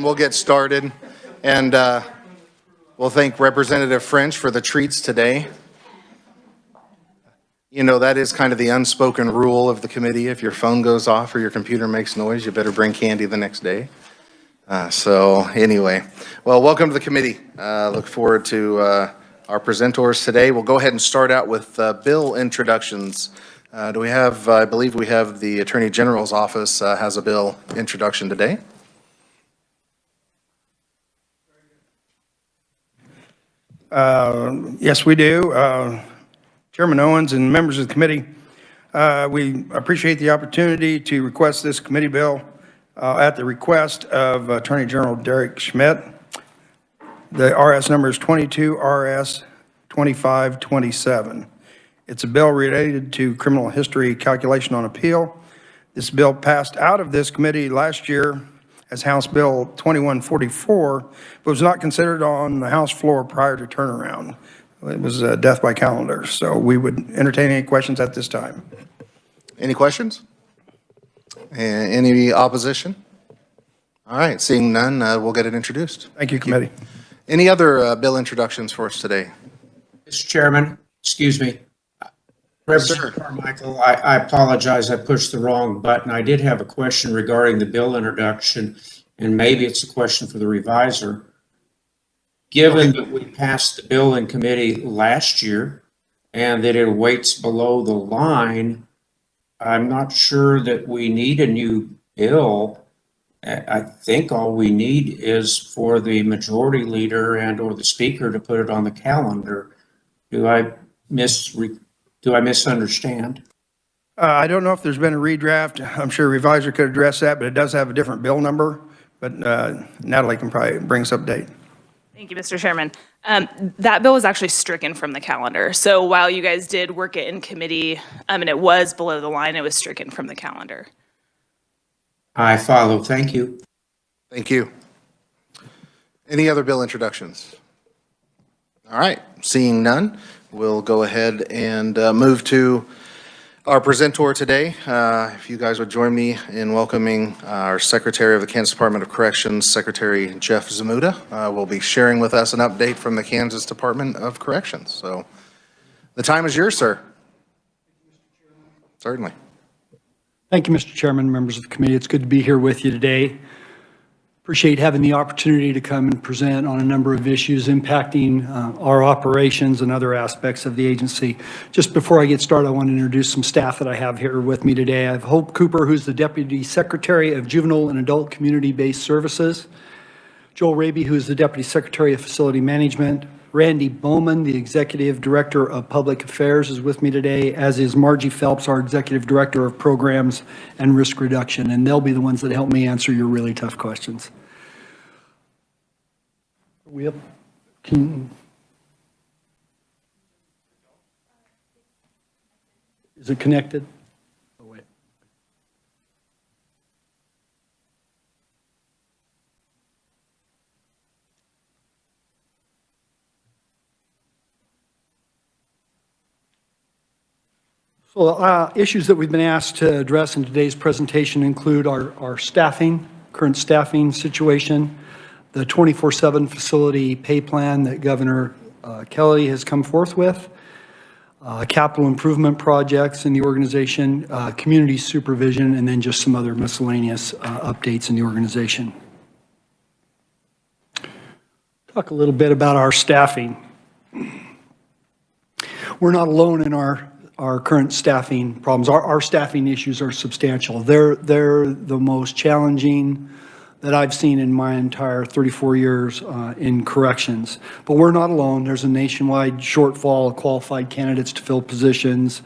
we'll get started. And we'll thank Representative French for the treats today. You know, that is kind of the unspoken rule of the committee. If your phone goes off or your computer makes noise, you better bring candy the next day. So anyway, well, welcome to the committee. Look forward to our presenters today. We'll go ahead and start out with bill introductions. Do we have, I believe we have the Attorney General's office has a bill introduction today. Yes, we do. Chairman Owens and members of the committee, we appreciate the opportunity to request this committee bill at the request of Attorney General Derek Schmidt. The RS number is 22 RS 2527. It's a bill related to criminal history calculation on appeal. This bill passed out of this committee last year as House Bill 2144, but was not considered on the House floor prior to turnaround. It was death by calendar. So we would entertain any questions at this time. Any questions? Any opposition? All right, seeing none, we'll get it introduced. Thank you, committee. Any other bill introductions for us today? Mr. Chairman, excuse me. Representative Carmichael, I apologize, I pushed the wrong button. I did have a question regarding the bill introduction, and maybe it's a question for the reviser. Given that we passed the bill in committee last year and that it awaits below the line, I'm not sure that we need a new bill. I think all we need is for the majority leader and or the speaker to put it on the calendar. Do I misunderstand? I don't know if there's been a redraft. I'm sure reviser could address that, but it does have a different bill number. But Natalie can probably bring us update. Thank you, Mr. Chairman. That bill was actually stricken from the calendar. So while you guys did work it in committee and it was below the line, it was stricken from the calendar. I follow. Thank you. Thank you. Any other bill introductions? All right, seeing none, we'll go ahead and move to our presenter today. If you guys would join me in welcoming our Secretary of the Kansas Department of Corrections, Secretary Jeff Zamuda, will be sharing with us an update from the Kansas Department of Corrections. So the time is yours, sir. Certainly. Thank you, Mr. Chairman, members of the committee. It's good to be here with you today. Appreciate having the opportunity to come and present on a number of issues impacting our operations and other aspects of the agency. Just before I get started, I want to introduce some staff that I have here with me today. I have Hope Cooper, who's the Deputy Secretary of Juvenile and Adult Community-Based Services. Joel Raby, who is the Deputy Secretary of Facility Management. Randy Bowman, the Executive Director of Public Affairs, is with me today, as is Margie Phelps, our Executive Director of Programs and Risk Reduction, and they'll be the ones that help me answer your really tough questions. Is it connected? Oh, wait. So issues that we've been asked to address in today's presentation include our staffing, current staffing situation, the 24/7 facility pay plan that Governor Kelly has come forth with, capital improvement projects in the organization, community supervision, and then just some other miscellaneous updates in the organization. Talk a little bit about our staffing. We're not alone in our current staffing problems. Our staffing issues are substantial. They're the most challenging that I've seen in my entire 34 years in corrections. But we're not alone. There's a nationwide shortfall of qualified candidates to fill positions.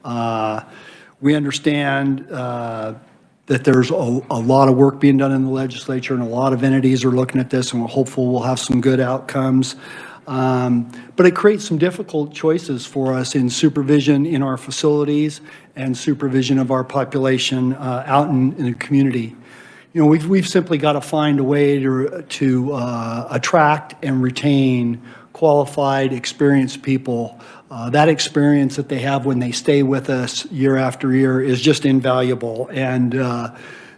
We understand that there's a lot of work being done in the legislature, and a lot of entities are looking at this, and we're hopeful we'll have some good outcomes. But it creates some difficult choices for us in supervision in our facilities and supervision of our population out in the community. You know, we've simply got to find a way to attract and retain qualified, experienced people. That experience that they have when they stay with us year after year is just invaluable. And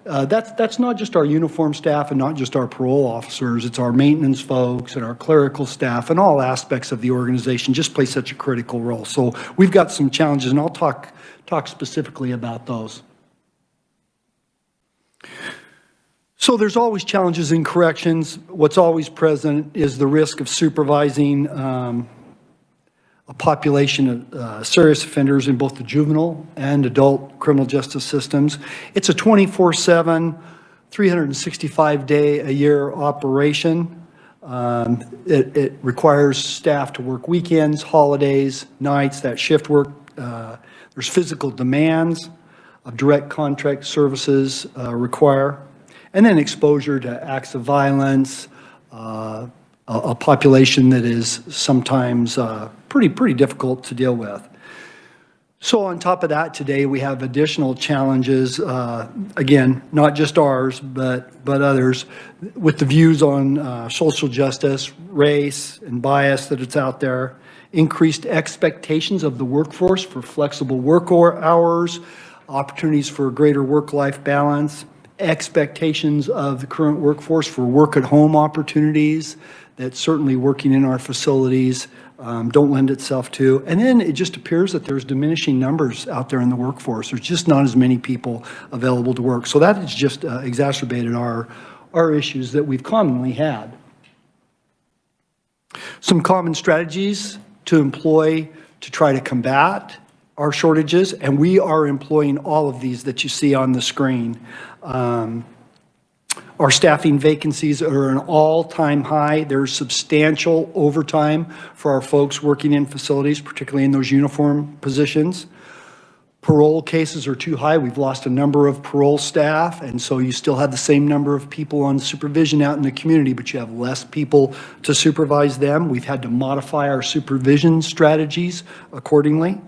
That's not just our uniform staff and not just our parole officers. It's our maintenance folks and our clerical staff and all aspects of the organization just play such a critical role. So we've got some challenges, and I'll talk specifically about those. So there's always challenges in corrections. What's always present is the risk of supervising a population of serious offenders in both the juvenile and adult criminal justice systems. It's a 24/7, 365-day-a-year operation. It requires staff to work weekends, holidays, nights, that shift work. There's physical demands of direct contract services require, and then exposure to acts of violence, a population that is sometimes pretty difficult to deal with. So on top of that, today we have additional challenges, again, not just ours, but others, with the views on social justice, race, and bias that it's out there, increased expectations of the workforce for flexible work hours, opportunities for greater work-life balance, expectations of the current workforce for work-at-home opportunities that certainly working in our facilities don't lend itself to. And then it just appears that there's diminishing numbers out there in the workforce. There's just not as many people available to work. So that has just exacerbated our issues that we've commonly had. Some common strategies to employ to try to combat our shortages, and we are employing all of these that you see on the screen. Our staffing vacancies are an all-time high. There's substantial overtime for our folks working in facilities, particularly in those uniform positions. Parole cases are too high. We've lost a number of parole staff, and so you still have the same number of people on supervision out in the community, but you have less people to supervise them. We've had to modify our supervision strategies accordingly.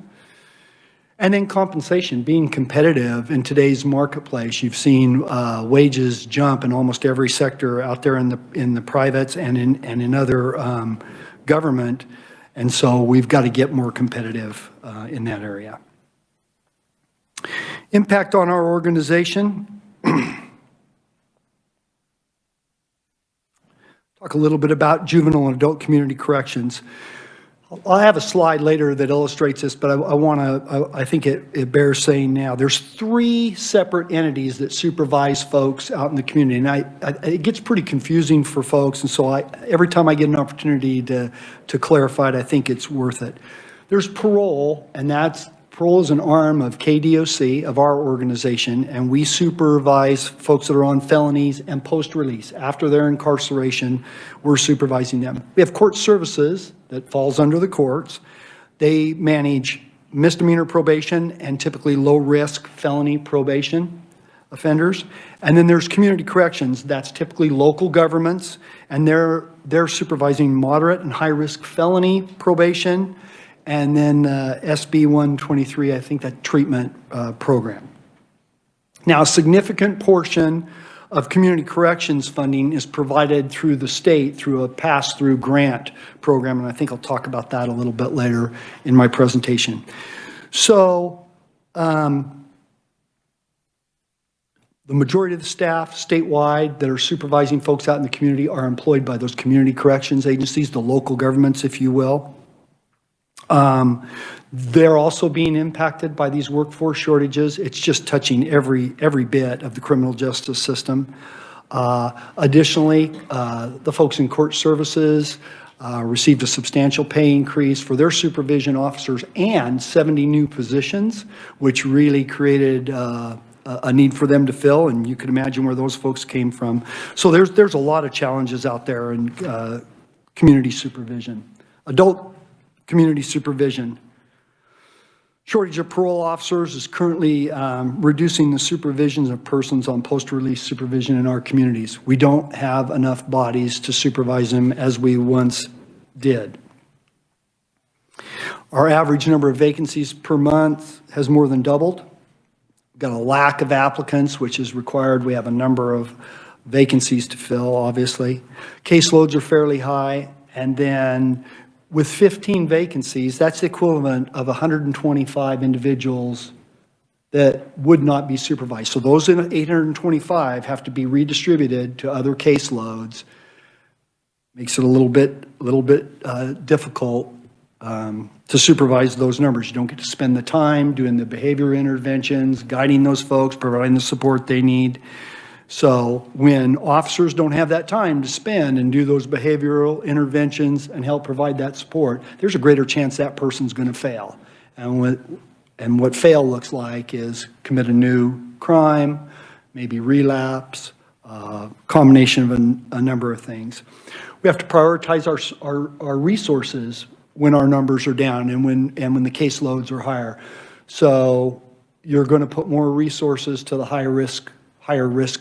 And then compensation, being competitive in today's marketplace. You've seen wages jump in almost every sector out there in the privates and in other government, and so we've got to get more competitive in that area. Impact on our organization. Talk a little bit about juvenile and adult community corrections. I'll have a slide later that illustrates this, but I think it bears saying now. There's 3 separate entities that supervise folks out in the community, and it gets pretty confusing for folks, and so every time I get an opportunity to clarify it, I think it's worth it. There's parole, and parole is an arm of KDOC, of our organization, and we supervise folks that are on felonies and post-release. After their incarceration, we're supervising them. We have court services that falls under the courts. They manage misdemeanor probation and typically low-risk felony probation offenders. And then there's community corrections. That's typically local governments, and they're supervising moderate and high-risk felony probation, and then SB 123, I think, that treatment program. Now, a significant portion of community corrections funding is provided through the state through a pass-through grant program, and I think I'll talk about that a little bit later in my presentation. So, the majority of the staff statewide that are supervising folks out in the community are employed by those community corrections agencies, the local governments, if you will. They're also being impacted by these workforce shortages. It's just touching every bit of the criminal justice system. Additionally, the folks in court services received a substantial pay increase for their supervision officers and 70 new positions, which really created a need for them to fill, and you can imagine where those folks came from. So there's a lot of challenges out there in community supervision. Adult community supervision. Shortage of parole officers is currently reducing the supervision of persons on post-release supervision in our communities. We don't have enough bodies to supervise them as we once did. Our average number of vacancies per month has more than doubled. We've got a lack of applicants, which is required. We have a number of vacancies to fill, obviously. Caseloads are fairly high, and then with 15 vacancies, that's the equivalent of 125 individuals that would not be supervised. So those 825 have to be redistributed to other caseloads. Makes it a little bit difficult to supervise those numbers. You don't get to spend the time doing the behavior interventions, guiding those folks, providing the support they need. So when officers don't have that time to spend and do those behavioral interventions and help provide that support, there's a greater chance that person's going to fail. And what fail looks like is commit a new crime, maybe relapse, combination of a number of things. We have to prioritize our resources when our numbers are down and when the caseloads are higher. So you're going to put more resources to the higher risk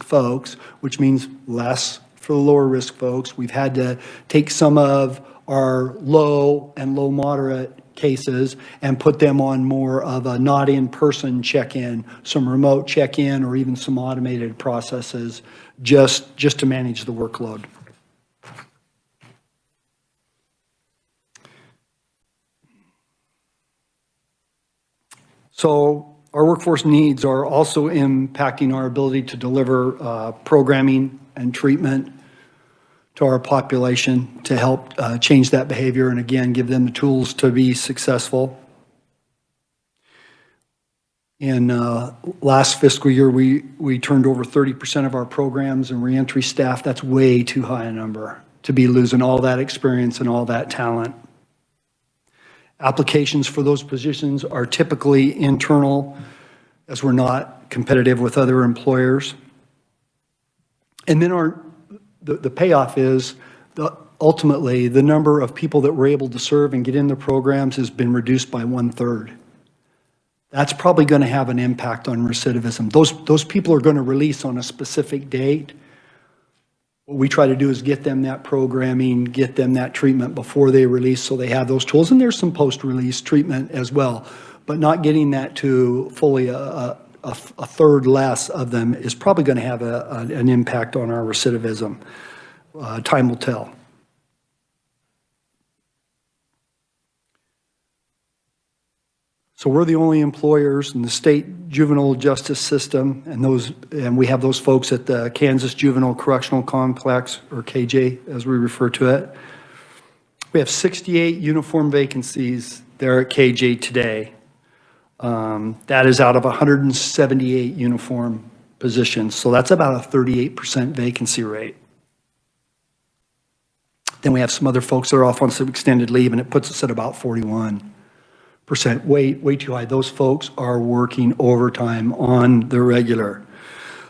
folks, which means less for the lower risk folks. We've had to take some of our low and low moderate cases and put them on more of a not in-person check-in, some remote check-in, or even some automated processes just to manage the workload. So our workforce needs are also impacting our ability to deliver programming and treatment to our population to help change that behavior and, again, give them the tools to be successful. In last fiscal year, we turned over 30% of our programs and reentry staff. That's way too high a number to be losing all that experience and all that talent. Applications for those positions are typically internal, as we're not competitive with other employers. And then the payoff is ultimately the number of people that we're able to serve and get in the programs has been reduced by 1/3. That's probably going to have an impact on recidivism. Those people are going to release on a specific date. What we try to do is get them that programming, get them that treatment before they release so they have those tools. And there's some post-release treatment as well. But not getting that to fully a third less of them is probably going to have an impact on our recidivism. Time will tell. So we're the only employers in the state juvenile justice system, and we have those folks at the Kansas Juvenile Correctional Complex, or KJ as we refer to it. We have 68 uniform vacancies there at KJ today. That is out of 178 uniform positions, so that's about a 38% vacancy rate. Then we have some other folks that are off on some extended leave, and it puts us at about 41%. Way too high. Those folks are working overtime on the regular.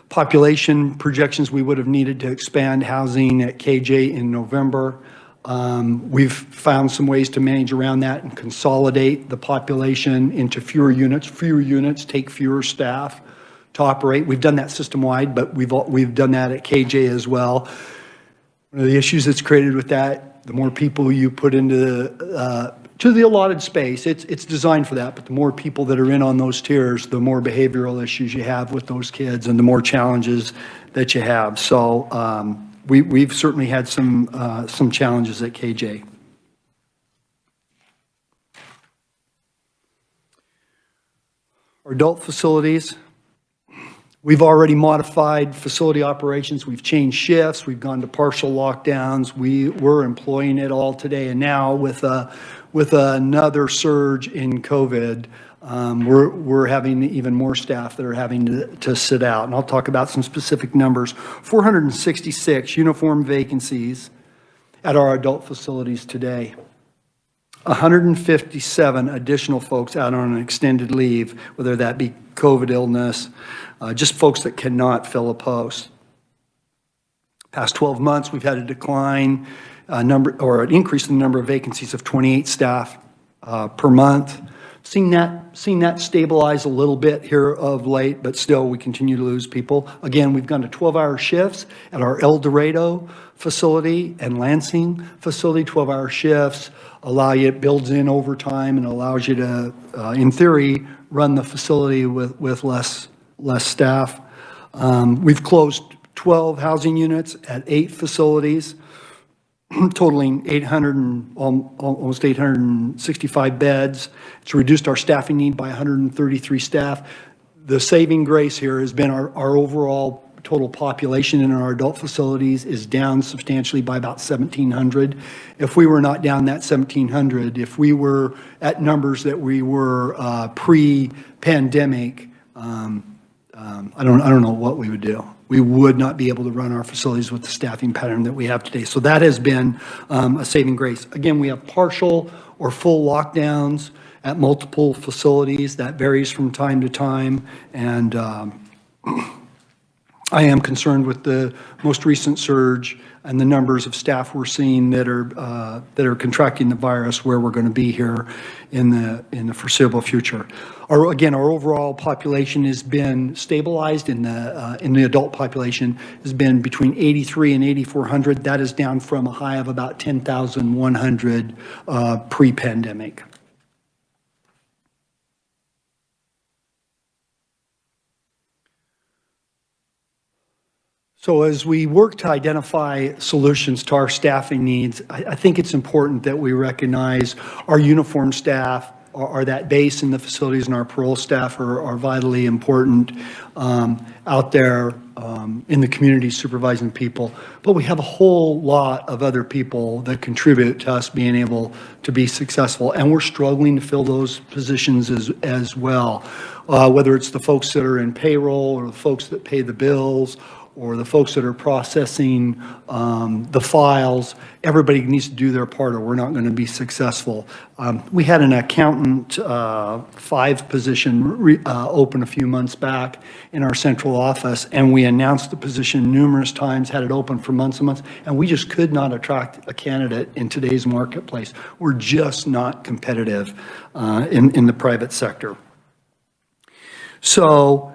Population projections, we would have needed to expand housing at KJ in November. We've found some ways to manage around that and consolidate the population into fewer units. Fewer units take fewer staff to operate. We've done that system-wide, but we've done that at KJ as well. One of the issues that's created with that, the more people you put into to the allotted space, it's designed for that, but the more people that are in on those tiers, the more behavioral issues you have with those kids and the more challenges that you have. So we've certainly had some challenges at KJ. Our adult facilities, we've already modified facility operations. We've changed shifts. We've gone to partial lockdowns. We're employing it all today. And now with another surge in COVID, we're having even more staff that are having to sit out. And I'll talk about some specific numbers. 466 uniform vacancies at our adult facilities today. 157 additional folks out on an extended leave, whether that be COVID illness, just folks that cannot fill a post. Past 12 months, we've had a decline an increase in the number of vacancies of 28 staff per month. Seen that stabilize a little bit here of late, but still we continue to lose people. Again, we've gone to 12-hour shifts at our El Dorado facility and Lansing facility. 12-hour shifts it builds in overtime and allows you to, in theory, run the facility with less staff. We've closed 12 housing units at 8 facilities, totaling almost 865 beds. It's reduced our staffing need by 133 staff. the saving grace here has been our overall total population in our adult facilities is down substantially by about 1,700. If we were not down that 1,700, if we were at numbers that we were pre-pandemic, I don't know what we would do. We would not be able to run our facilities with the staffing pattern that we have today. So that has been a saving grace. Again, we have partial or full lockdowns at multiple facilities. That varies from time to time. And I am concerned with the most recent surge and the numbers of staff we're seeing that are contracting the virus, where we're going to be here in the foreseeable future. Our overall population has been stabilized in the adult population has been between 83 and 8,400. That is down from a high of about 10,100 pre-pandemic. So as we work to identify solutions to our staffing needs, I think it's important that we recognize our uniformed staff are that base in the facilities, and our parole staff are vitally important out there in the community supervising people. But we have a whole lot of other people that contribute to us being able to be successful, and we're struggling to fill those positions as well, whether it's the folks that are in payroll or the folks that pay the bills, or the folks that are processing the files. Everybody needs to do their part, or we're not going to be successful. We had an accountant 5 position open a few months back in our central office, and we announced the position numerous times, had it open for months and months, and we just could not attract a candidate in today's marketplace. We're just not competitive in the private sector. So,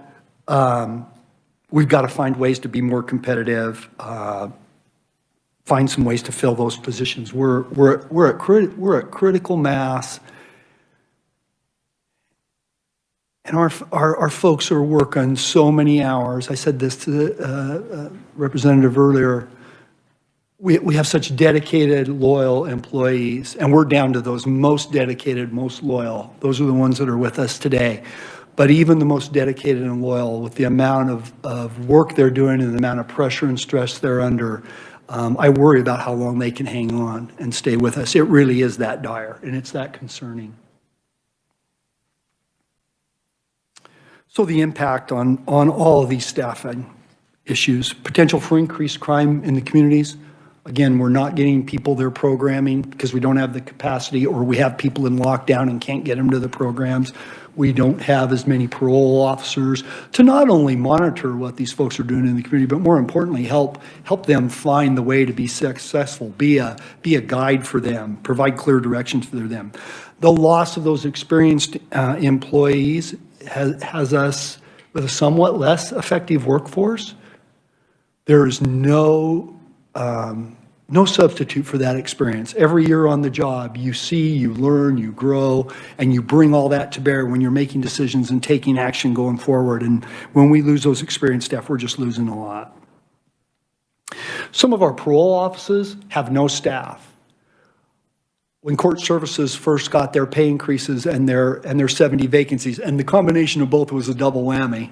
we've got to find ways to be more competitive, find some ways to fill those positions. We're at critical mass, and our folks are working so many hours. I said this to the representative earlier. We have such dedicated, loyal employees, and we're down to those most dedicated, most loyal. Those are the ones that are with us today. But even the most dedicated and loyal, with the amount of work they're doing and the amount of pressure and stress they're under, I worry about how long they can hang on and stay with us. It really is that dire, and it's that concerning. So the impact on all of these staffing issues, potential for increased crime in the communities. Again, we're not getting people their programming because we don't have the capacity, or we have people in lockdown and can't get them to the programs. We don't have as many parole officers to not only monitor what these folks are doing in the community, but more importantly, help them find the way to be successful, be a guide for them, provide clear directions for them. The loss of those experienced employees has us with a somewhat less effective workforce. There is no substitute for that experience. Every year on the job, you see, you learn, you grow, and you bring all that to bear when you're making decisions and taking action going forward. And when we lose those experienced staff, we're just losing a lot. Some of our parole offices have no staff. When court services first got their pay increases and their 70 vacancies, and the combination of both was a double whammy,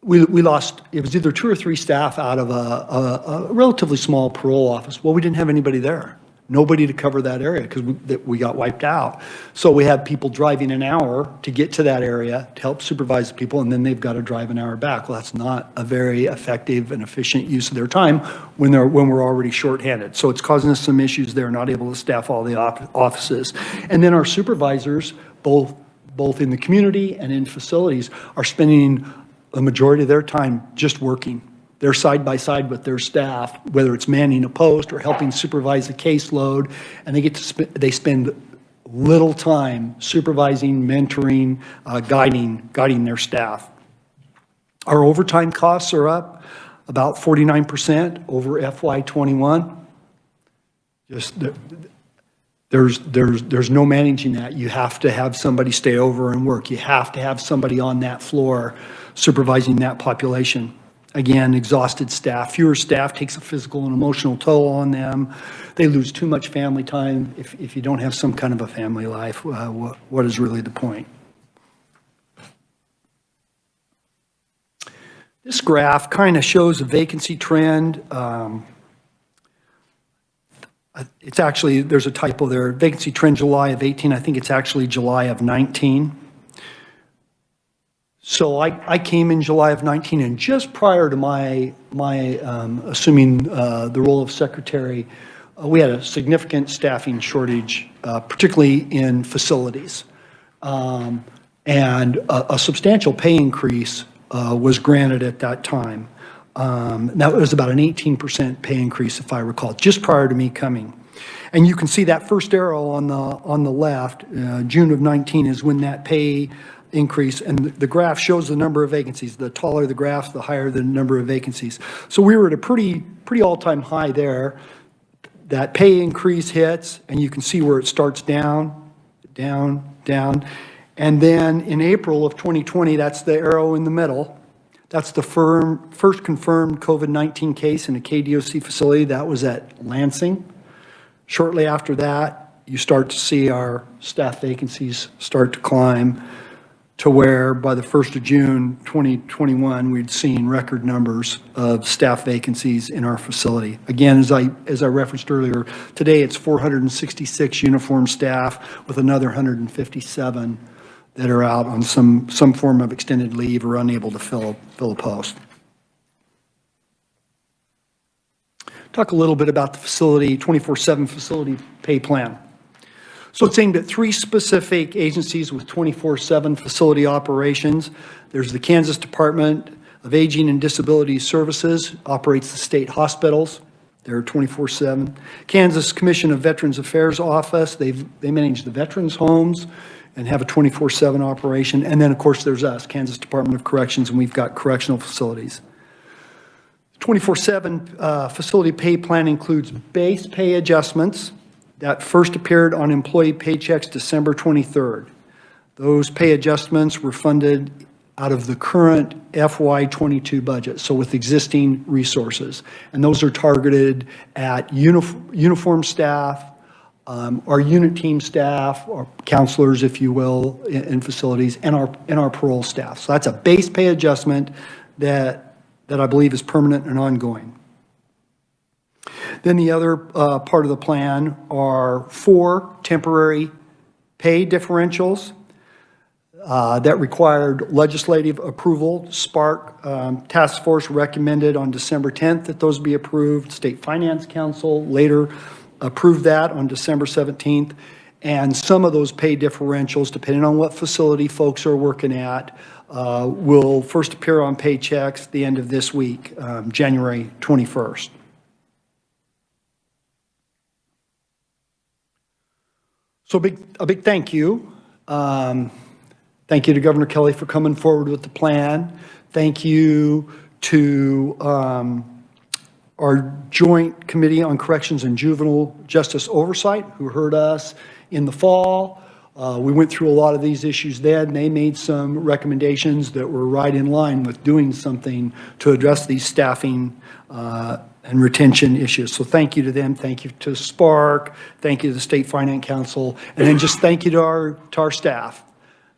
we lost, it was either 2 or 3 staff out of a relatively small parole office. Well, we didn't have anybody there. Nobody to cover that area because we got wiped out. So we have people driving an hour to get to that area to help supervise the people, and then they've got to drive an hour back. Well, that's not a very effective and efficient use of their time when we're already shorthanded. So it's causing us some issues there, not able to staff all the offices. And then our supervisors, both in the community and in facilities, are spending the majority of their time just working. They're side by side with their staff, whether it's manning a post or helping supervise a caseload, and they spend little time supervising, mentoring, guiding their staff. Our overtime costs are up about 49% over FY21. There's no managing that. You have to have somebody stay over and work. You have to have somebody on that floor supervising that population. Again, exhausted staff. Fewer staff takes a physical and emotional toll on them. They lose too much family time. If you don't have some kind of a family life, what is really the point? This graph kind of shows a vacancy trend. It's actually, there's a typo there. Vacancy trend July of 18, I think it's actually July of 19. So I came in July of 19, and just prior to my assuming the role of secretary, we had a significant staffing shortage, particularly in facilities. And a substantial pay increase was granted at that time. That was about an 18% pay increase, if I recall, just prior to me coming. And you can see that first arrow on the left, June of 19 is when that pay increase, and the graph shows the number of vacancies. The taller the graph, the higher the number of vacancies. So we were at a pretty all-time high there. That pay increase hits, and you can see where it starts down, down, down. And then in April of 2020, that's the arrow in the middle. That's the first confirmed COVID-19 case in a KDOC facility. That was at Lansing. Shortly after that, you start to see our staff vacancies start to climb to where by the 1st of June 2021, we'd seen record numbers of staff vacancies in our facility. Again, as I referenced earlier, today it's 466 uniformed staff with another 157 that are out on some form of extended leave or unable to fill a post. Talk a little bit about the facility, 24/7 facility pay plan. So it's aimed at 3 specific agencies with 24/7 facility operations. There's the Kansas Department of Aging and Disability Services, operates the state hospitals. They're 24/7. Kansas Commission of Veterans Affairs Office, they manage the veterans' homes and have a 24/7 operation. And then, of course, there's us, Kansas Department of Corrections, and we've got correctional facilities. 24/7 facility pay plan includes base pay adjustments that first appeared on employee paychecks December 23rd. Those pay adjustments were funded out of the current FY22 budget, so with existing resources. And those are targeted at uniform staff, our unit team staff, or counselors, if you will, in facilities, and our parole staff. So that's a base pay adjustment that I believe is permanent and ongoing. Then the other part of the plan are 4 temporary pay differentials that required legislative approval. Spark Task Force recommended on December 10th that those be approved. State Finance Council later approved that on December 17th. And some of those pay differentials, depending on what facility folks are working at, will first appear on paychecks the end of this week, January 21st. So a big thank you. Thank you to Governor Kelly for coming forward with the plan. Thank you to our Joint Committee on Corrections and Juvenile Justice Oversight, who heard us in the fall. We went through a lot of these issues then. They made some recommendations that were right in line with doing something to address these staffing and retention issues. So thank you to them. Thank you to Spark. Thank you to the State Finance Council. And then just thank you to our staff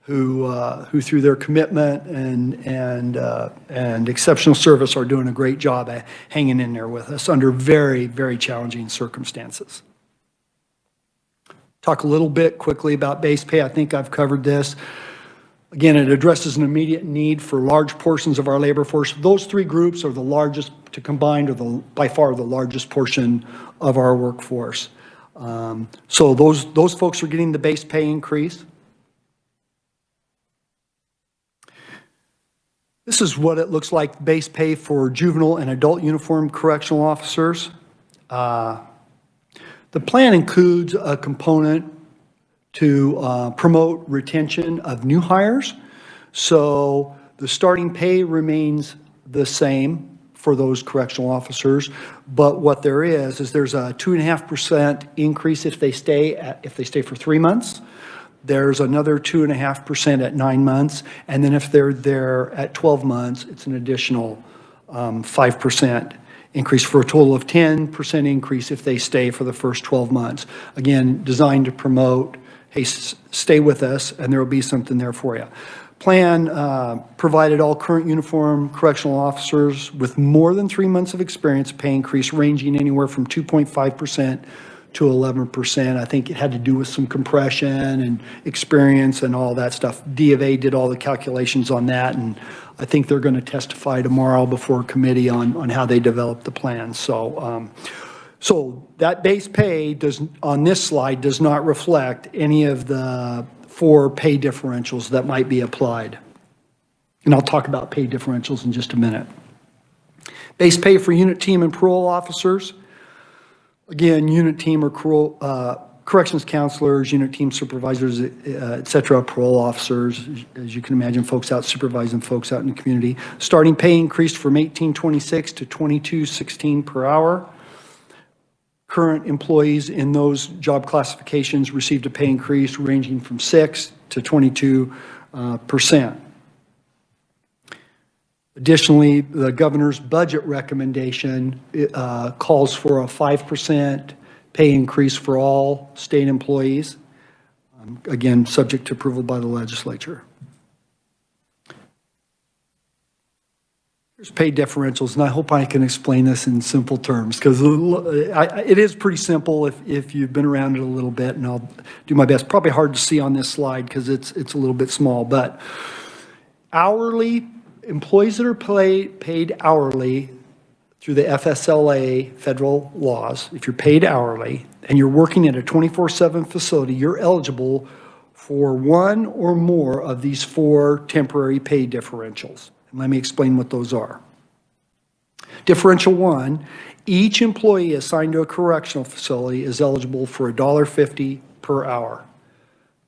who through their commitment and exceptional service are doing a great job at hanging in there with us under very, very challenging circumstances. Talk a little bit quickly about base pay. I think I've covered this. Again, it addresses an immediate need for large portions of our labor force. Those 3 groups are the largest to combined, or by far the largest portion of our workforce. So those folks are getting the base pay increase. This is what it looks like, base pay for juvenile and adult uniformed correctional officers. The plan includes a component to promote retention of new hires. So the starting pay remains the same for those correctional officers, but what there is there's a 2.5% increase if they stay for 3 months. There's another 2.5% at 9 months, and then if they're there at 12 months, it's an additional 5% increase for a total of 10% increase if they stay for the first 12 months. Again, designed to promote, hey, stay with us, and there will be something there for you. Plan provided all current uniform correctional officers with more than 3 months of experience a pay increase ranging anywhere from 2.5% to 11%. I think it had to do with some compression and experience and all that stuff. D of A did all the calculations on that, and I think they're going to testify tomorrow before committee on how they developed the plan. So that base pay on this slide does not reflect any of the 4 pay differentials that might be applied. And I'll talk about pay differentials in just a minute. Base pay for unit team and parole officers. Again, unit team or corrections counselors, unit team supervisors, et cetera, parole officers, as you can imagine, folks out supervising folks out in the community. Starting pay increased from $18.26 to $22.16 per hour. Current employees in those job classifications received a pay increase ranging from 6 to 22%. Additionally, the governor's budget recommendation calls for a 5% pay increase for all state employees, again, subject to approval by the legislature. There's pay differentials, and I hope I can explain this in simple terms, because it is pretty simple if you've been around it a little bit, and I'll do my best. Probably hard to see on this slide because it's a little bit small, but hourly employees that are paid hourly through the FSLA federal laws, if you're paid hourly and you're working at a 24/7 facility, you're eligible for one or more of these 4 temporary pay differentials. And let me explain what those are. Differential 1, each employee assigned to a correctional facility is eligible for $1.50 per hour.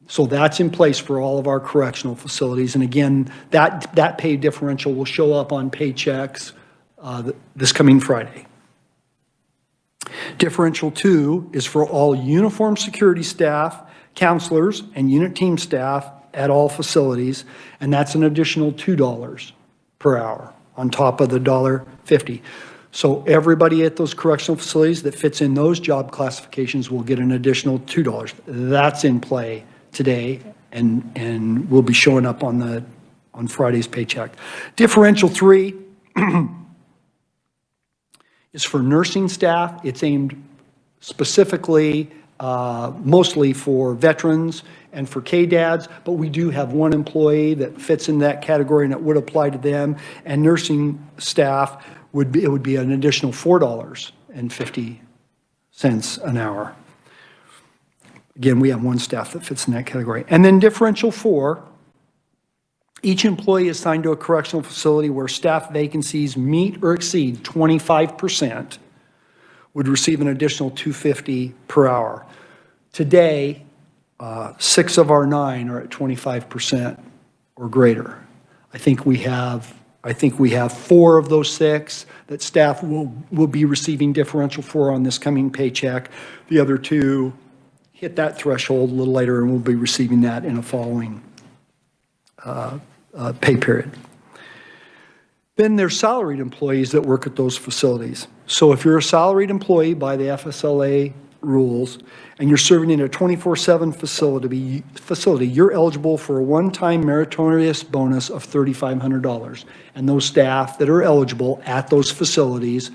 So that's in place for all of our correctional facilities. And again, that pay differential will show up on paychecks this coming Friday. Differential 2 is for all uniform security staff, counselors, and unit team staff at all facilities, and that's an additional $2 per hour on top of the $1.50. So everybody at those correctional facilities that fits in those job classifications will get an additional $2. That's in play today and will be showing up on Friday's paycheck. Differential 3 is for nursing staff. It's aimed specifically mostly for veterans and for KDADs, but we do have one employee that fits in that category and it would apply to them. And nursing staff would be an additional $4.50 an hour. Again, we have one staff that fits in that category. And then differential 4, each employee assigned to a correctional facility where staff vacancies meet or exceed 25% would receive an additional $2.50 per hour. Today, 6 of our 9 are at 25% or greater. I think we have 4 of those 6 that staff will be receiving differential for on this coming paycheck. The other 2 hit that threshold a little later and we'll be receiving that in a following pay period. Then there's salaried employees that work at those facilities. So if you're a salaried employee by the FSLA rules and you're serving in a 24/7 facility, you're eligible for a one-time meritorious bonus of $3,500. And those staff that are eligible at those facilities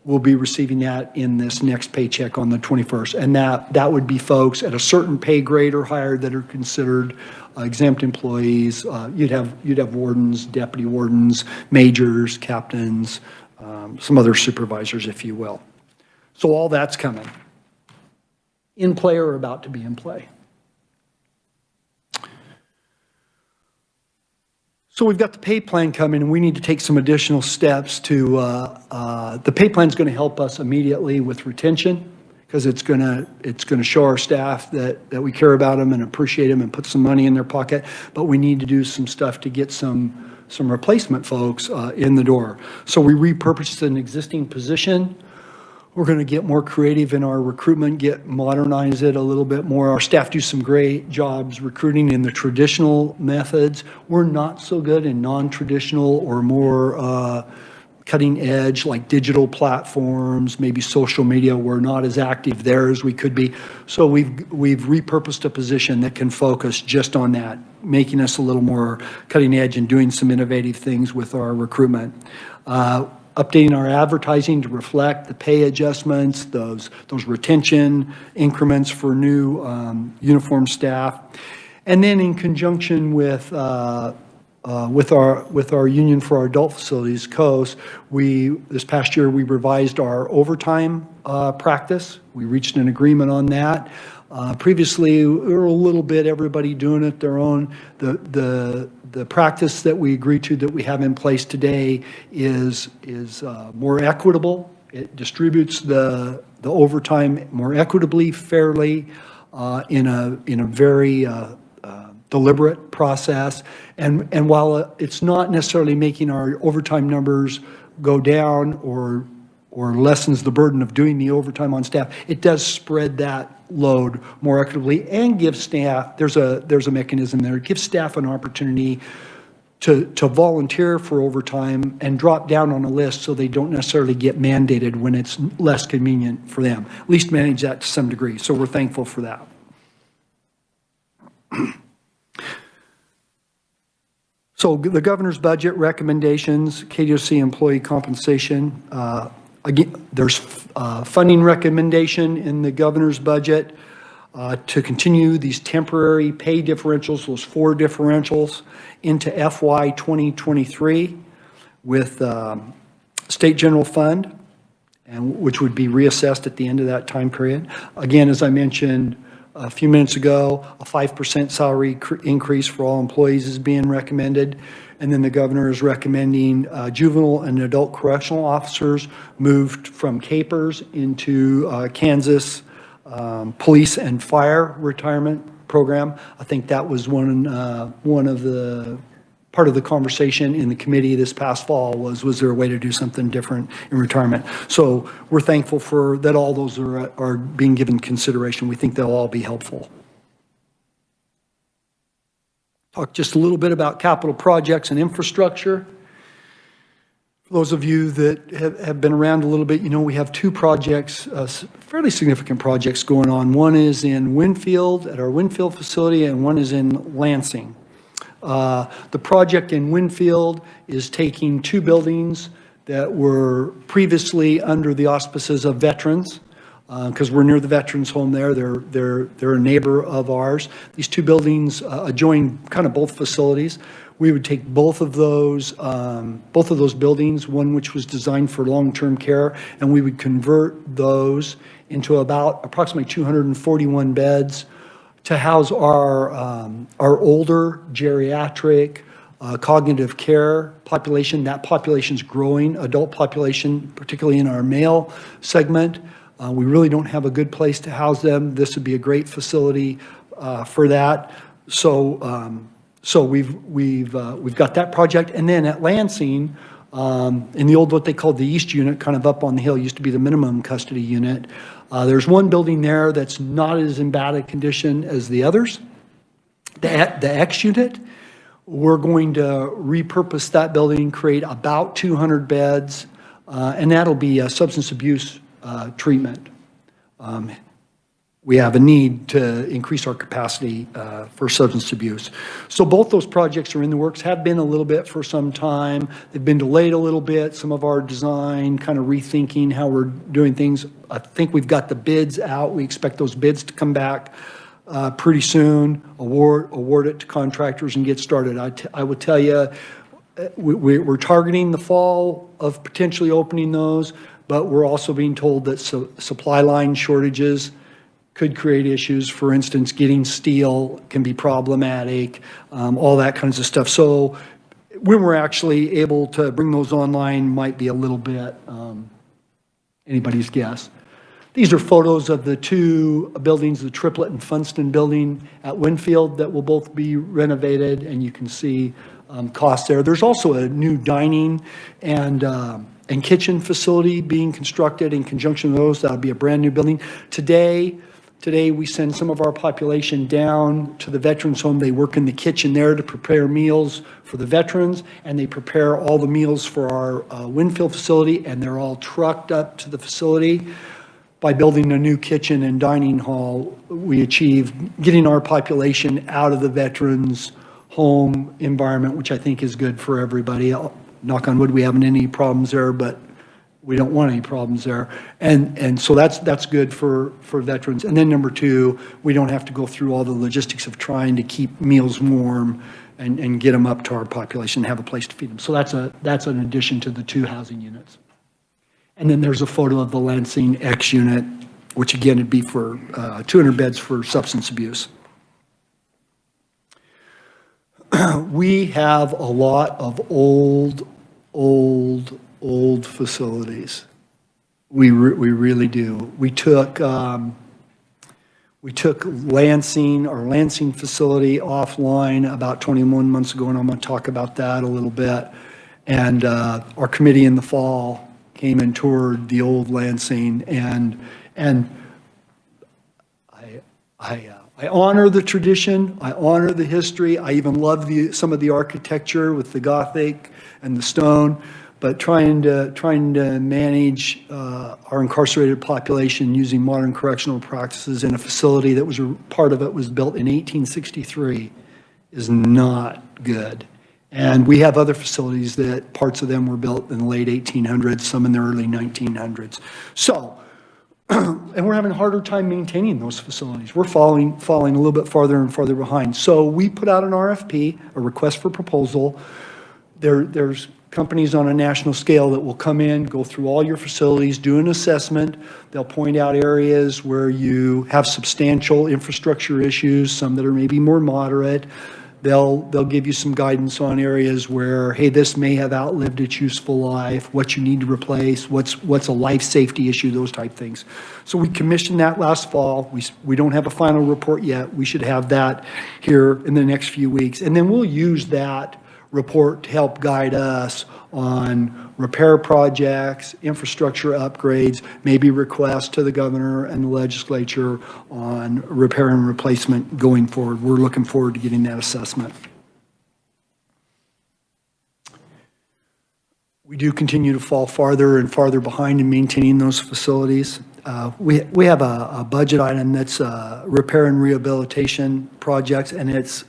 will be receiving that in this next paycheck on the 21st. And that would be folks at a certain pay grade or higher that are considered exempt employees. You'd have wardens, deputy wardens, majors, captains, some other supervisors, if you will. So all that's coming. In play or about to be in play. So we've got the pay plan coming, and we need to take some additional steps to, the pay plan is going to help us immediately with retention, because it's going to show our staff that we care about them and appreciate them and put some money in their pocket. But we need to do some stuff to get some replacement folks in the door. So we repurposed an existing position. We're going to get more creative in our recruitment, modernize it a little bit more. Our staff do some great jobs recruiting in the traditional methods. We're not so good in non-traditional or more cutting edge, like digital platforms, maybe social media. We're not as active there as we could be. So we've repurposed a position that can focus just on that, making us a little more cutting edge and doing some innovative things with our recruitment. Updating our advertising to reflect the pay adjustments, those retention increments for new uniform staff. And then in conjunction with our union for our adult facilities, ks, this past year we revised our overtime practice. We reached an agreement on that. Previously, we were a little bit everybody doing it their own. The practice that we agreed to that we have in place today is more equitable. It distributes the overtime more equitably, fairly, in a very deliberate process. And while it's not necessarily making our overtime numbers go down or lessens the burden of doing the overtime on staff, it does spread that load more equitably and give staff, there's a mechanism there, it gives staff an opportunity to volunteer for overtime and drop down on a list so they don't necessarily get mandated when it's less convenient for them. At least manage that to some degree. So we're thankful for that. So the governor's budget recommendations, KDOC employee compensation. Again, there's funding recommendation in the governor's budget to continue these temporary pay differentials, those 4 differentials, into FY 2023 with state general fund, and which would be reassessed at the end of that time period. Again, as I mentioned a few minutes ago, a 5% salary increase for all employees is being recommended. And then the governor is recommending juvenile and adult correctional officers moved from CAPERS into Kansas police and fire retirement program. I think that was one of the part of the conversation in the committee this past fall was there a way to do something different in retirement? So we're thankful for that all those are being given consideration. We think they'll all be helpful. Talk just a little bit about capital projects and infrastructure. For those of you that have been around a little bit, you know we have 2 projects, fairly significant projects going on. One is in Winfield, at our Winfield facility, and one is in Lansing. The project in Winfield is taking 2 buildings that were previously under the auspices of veterans, because we're near the veterans home there. They're a neighbor of ours. These 2 buildings adjoin kind of both facilities. We would take both of those buildings, one which was designed for long-term care, and we would convert those into about approximately 241 beds to house our older geriatric cognitive care population. That population's growing, adult population, particularly in our male segment. We really don't have a good place to house them. This would be a great facility for that. So we've got that project, and then at Lansing, in the old what they called the East Unit, kind of up on the hill, used to be the minimum custody unit. There's one building there that's not as in bad a condition as the others. The X Unit, we're going to repurpose that building, create about 200 beds, and that'll be a substance abuse treatment. We have a need to increase our capacity for substance abuse. So both those projects are in the works, have been a little bit for some time. They've been delayed a little bit, some of our design, kind of rethinking how we're doing things. I think we've got the bids out. We expect those bids to come back pretty soon, award it to contractors and get started. I would tell you, we're targeting the fall of potentially opening those, but we're also being told that supply line shortages could create issues. For instance, getting steel can be problematic, all that kinds of stuff. So when we're actually able to bring those online might be a little bit anybody's guess. These are photos of the 2 buildings, the Triplet and Funston building at Winfield, that will both be renovated, and you can see costs there. There's also a new dining and kitchen facility being constructed in conjunction with those. That'll be a brand new building. Today Today, we send some of our population down to the veterans home. They work in the kitchen there to prepare meals for the veterans, and they prepare all the meals for our Winfield facility, and they're all trucked up to the facility. By building a new kitchen and dining hall, we achieve getting our population out of the veterans' home environment, which I think is good for everybody. Knock on wood, we haven't any problems there, but we don't want any problems there. And so that's good for veterans. And then number two, we don't have to go through all the logistics of trying to keep meals warm and get them up to our population and have a place to feed them. So that's an addition to the 2 housing units. And then there's a photo of the Lansing X unit, which again would be for 200 beds for substance abuse. We have a lot of old facilities. We really do. We took Lansing, our Lansing facility offline about 21 months ago, and I'm going to talk about that a little bit. And our committee in the fall came and toured the old Lansing, and I honor the tradition, I honor the history, I even love some of the architecture with the Gothic and the stone, but trying to manage our incarcerated population using modern correctional practices in a facility that was part of it was built in 1863 is not good. And we have other facilities that parts of them were built in the late 1800s, some in the early 1900s. So, and we're having a harder time maintaining those facilities. We're falling a little bit farther and farther behind. So we put out an RFP, a request for proposal. There's companies on a national scale that will come in, go through all your facilities, do an assessment. They'll point out areas where you have substantial infrastructure issues, some that are maybe more moderate. They'll give you some guidance on areas where, hey, this may have outlived its useful life, what you need to replace, what's a life safety issue, those type things. So we commissioned that last fall. We don't have a final report yet. We should have that here in the next few weeks. And then we'll use that report to help guide us on repair projects, infrastructure upgrades, maybe requests to the governor and the legislature on repair and replacement going forward. We're looking forward to getting that assessment. We do continue to fall farther and farther behind in maintaining those facilities. We have a budget item that's repair and rehabilitation projects, and it's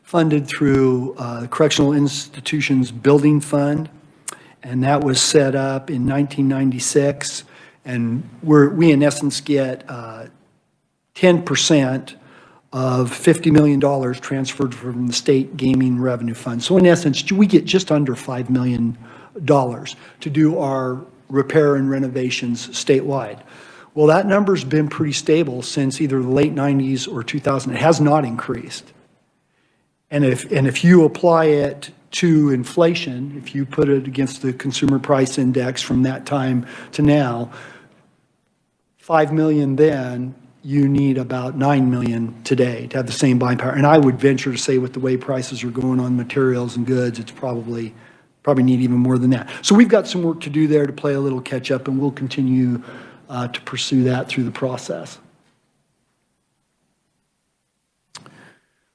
funded through the Correctional Institutions Building Fund, and that was set up in 1996. And we in essence get 10% of $50 million transferred from the state gaming revenue fund. So in essence, we get just under $5 million to do our repair and renovations statewide. Well, that number's been pretty stable since either the late 90s or 2000. It has not increased. And if you apply it to inflation, if you put it against the consumer price index from that time to now, 5 million then, you need about 9 million today to have the same buying power. And I would venture to say with the way prices are going on materials and goods, it's probably need even more than that. So we've got some work to do there to play a little catch up, and we'll continue to pursue that through the process.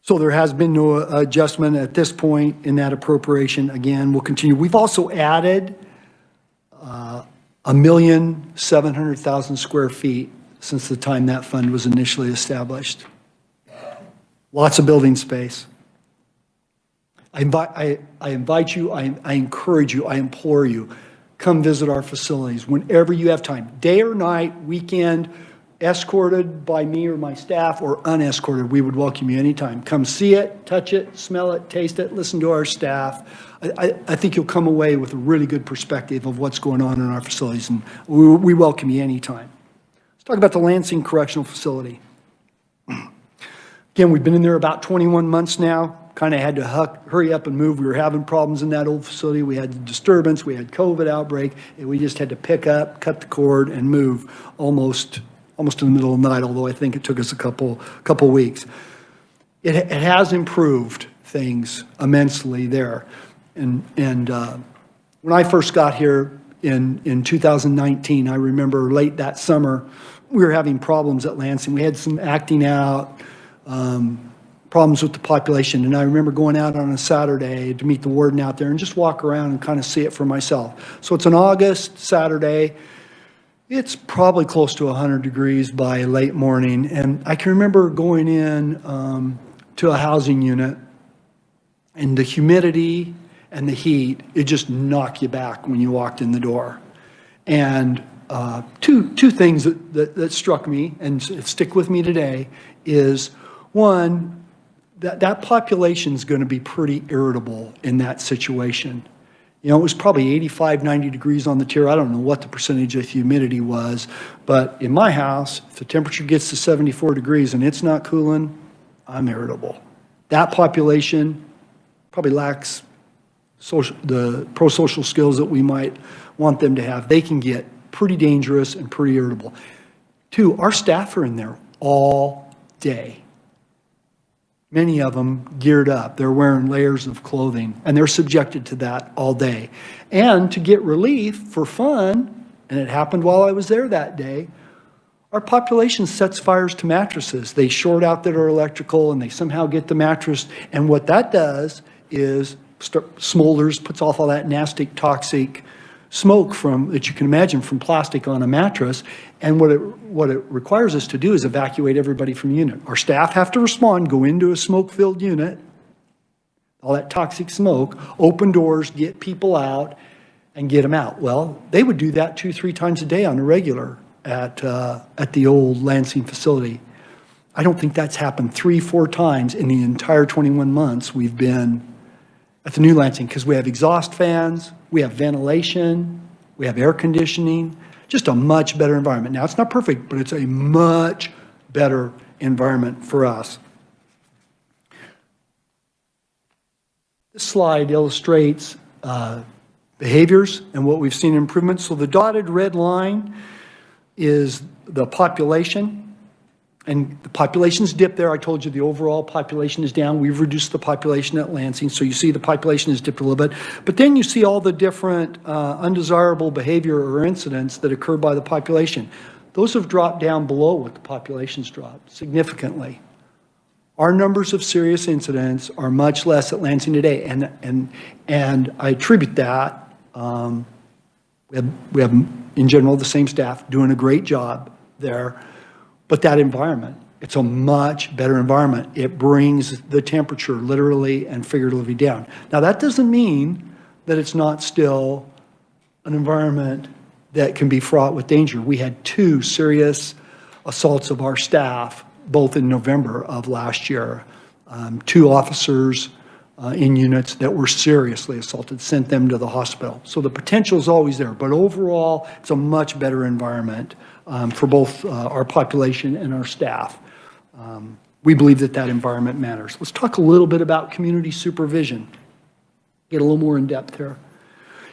So there has been no adjustment at this point in that appropriation. Again, we'll continue. We've also added 1,700,000 square feet since the time that fund was initially established. Lots of building space. I invite you, I encourage you, I implore you, come visit our facilities whenever you have time, day or night, weekend, escorted by me or my staff or unescorted. We would welcome you anytime. Come see it, touch it, smell it, taste it, listen to our staff. I think you'll come away with a really good perspective of what's going on in our facilities, and we welcome you anytime. Let's talk about the Lansing Correctional Facility. Again, we've been in there about 21 months now. Kind of had to hurry up and move. We were having problems in that old facility. We had disturbance, we had COVID outbreak, and we just had to pick up, cut the cord, and move almost in the middle of the night, although I think it took us a couple weeks. It has improved things immensely there. And when I first got here in 2019, I remember late that summer, we were having problems at Lansing. We had some acting out, problems with the population. And I remember going out on a Saturday to meet the warden out there and just walk around and kind of see it for myself. So it's an August Saturday. It's probably close to 100 degrees by late morning. And I can remember going in to a housing unit, and the humidity and the heat, it just knocked you back when you walked in the door. And two things that struck me and stick with me today is, one, that population's going to be pretty irritable in that situation. You know, it was probably 85, 90 degrees on the tier. I don't know what the percentage of humidity was, but in my house, if the temperature gets to 74 degrees and it's not cooling, I'm irritable. That population probably lacks the pro-social skills that we might want them to have. They can get pretty dangerous and pretty irritable. Two, our staff are in there all day. Many of them geared up. They're wearing layers of clothing, and they're subjected to that all day. And to get relief for fun, and it happened while I was there that day, our population sets fires to mattresses. They short out their electrical, and they somehow get the mattress. And what that does is smolders, puts off all that nasty, toxic smoke that you can imagine from plastic on a mattress. And what it requires us to do is evacuate everybody from the unit. Our staff have to respond, go into a smoke-filled unit, all that toxic smoke, open doors, get people out, and get them out. Well, they would do that 2-3 times a day on a regular at the old Lansing facility. I don't think that's happened 3-4 times in the entire 21 months we've been at the new Lansing, because we have exhaust fans, we have ventilation, we have air conditioning, just a much better environment. Now, it's not perfect, but it's a much better environment for us. This slide illustrates behaviors and what we've seen improvements. So the dotted red line is the population. And the population's dipped there. I told you the overall population is down. We've reduced the population at Lansing, so you see the population has dipped a little bit. But then you see all the different undesirable behavior or incidents that occur by the population. Those have dropped down below what the population's dropped significantly. Our numbers of serious incidents are much less at Lansing today, and I attribute that. We have in general the same staff doing a great job there. But that environment, it's a much better environment. It brings the temperature literally and figuratively down. Now, that doesn't mean that it's not still an environment that can be fraught with danger. We had 2 serious assaults of our staff, both in November of last year. 2 officers in units that were seriously assaulted, sent them to the hospital. So the potential is always there, but overall, it's a much better environment for both our population and our staff. We believe that environment matters. Let's talk a little bit about community supervision. Get a little more in depth here.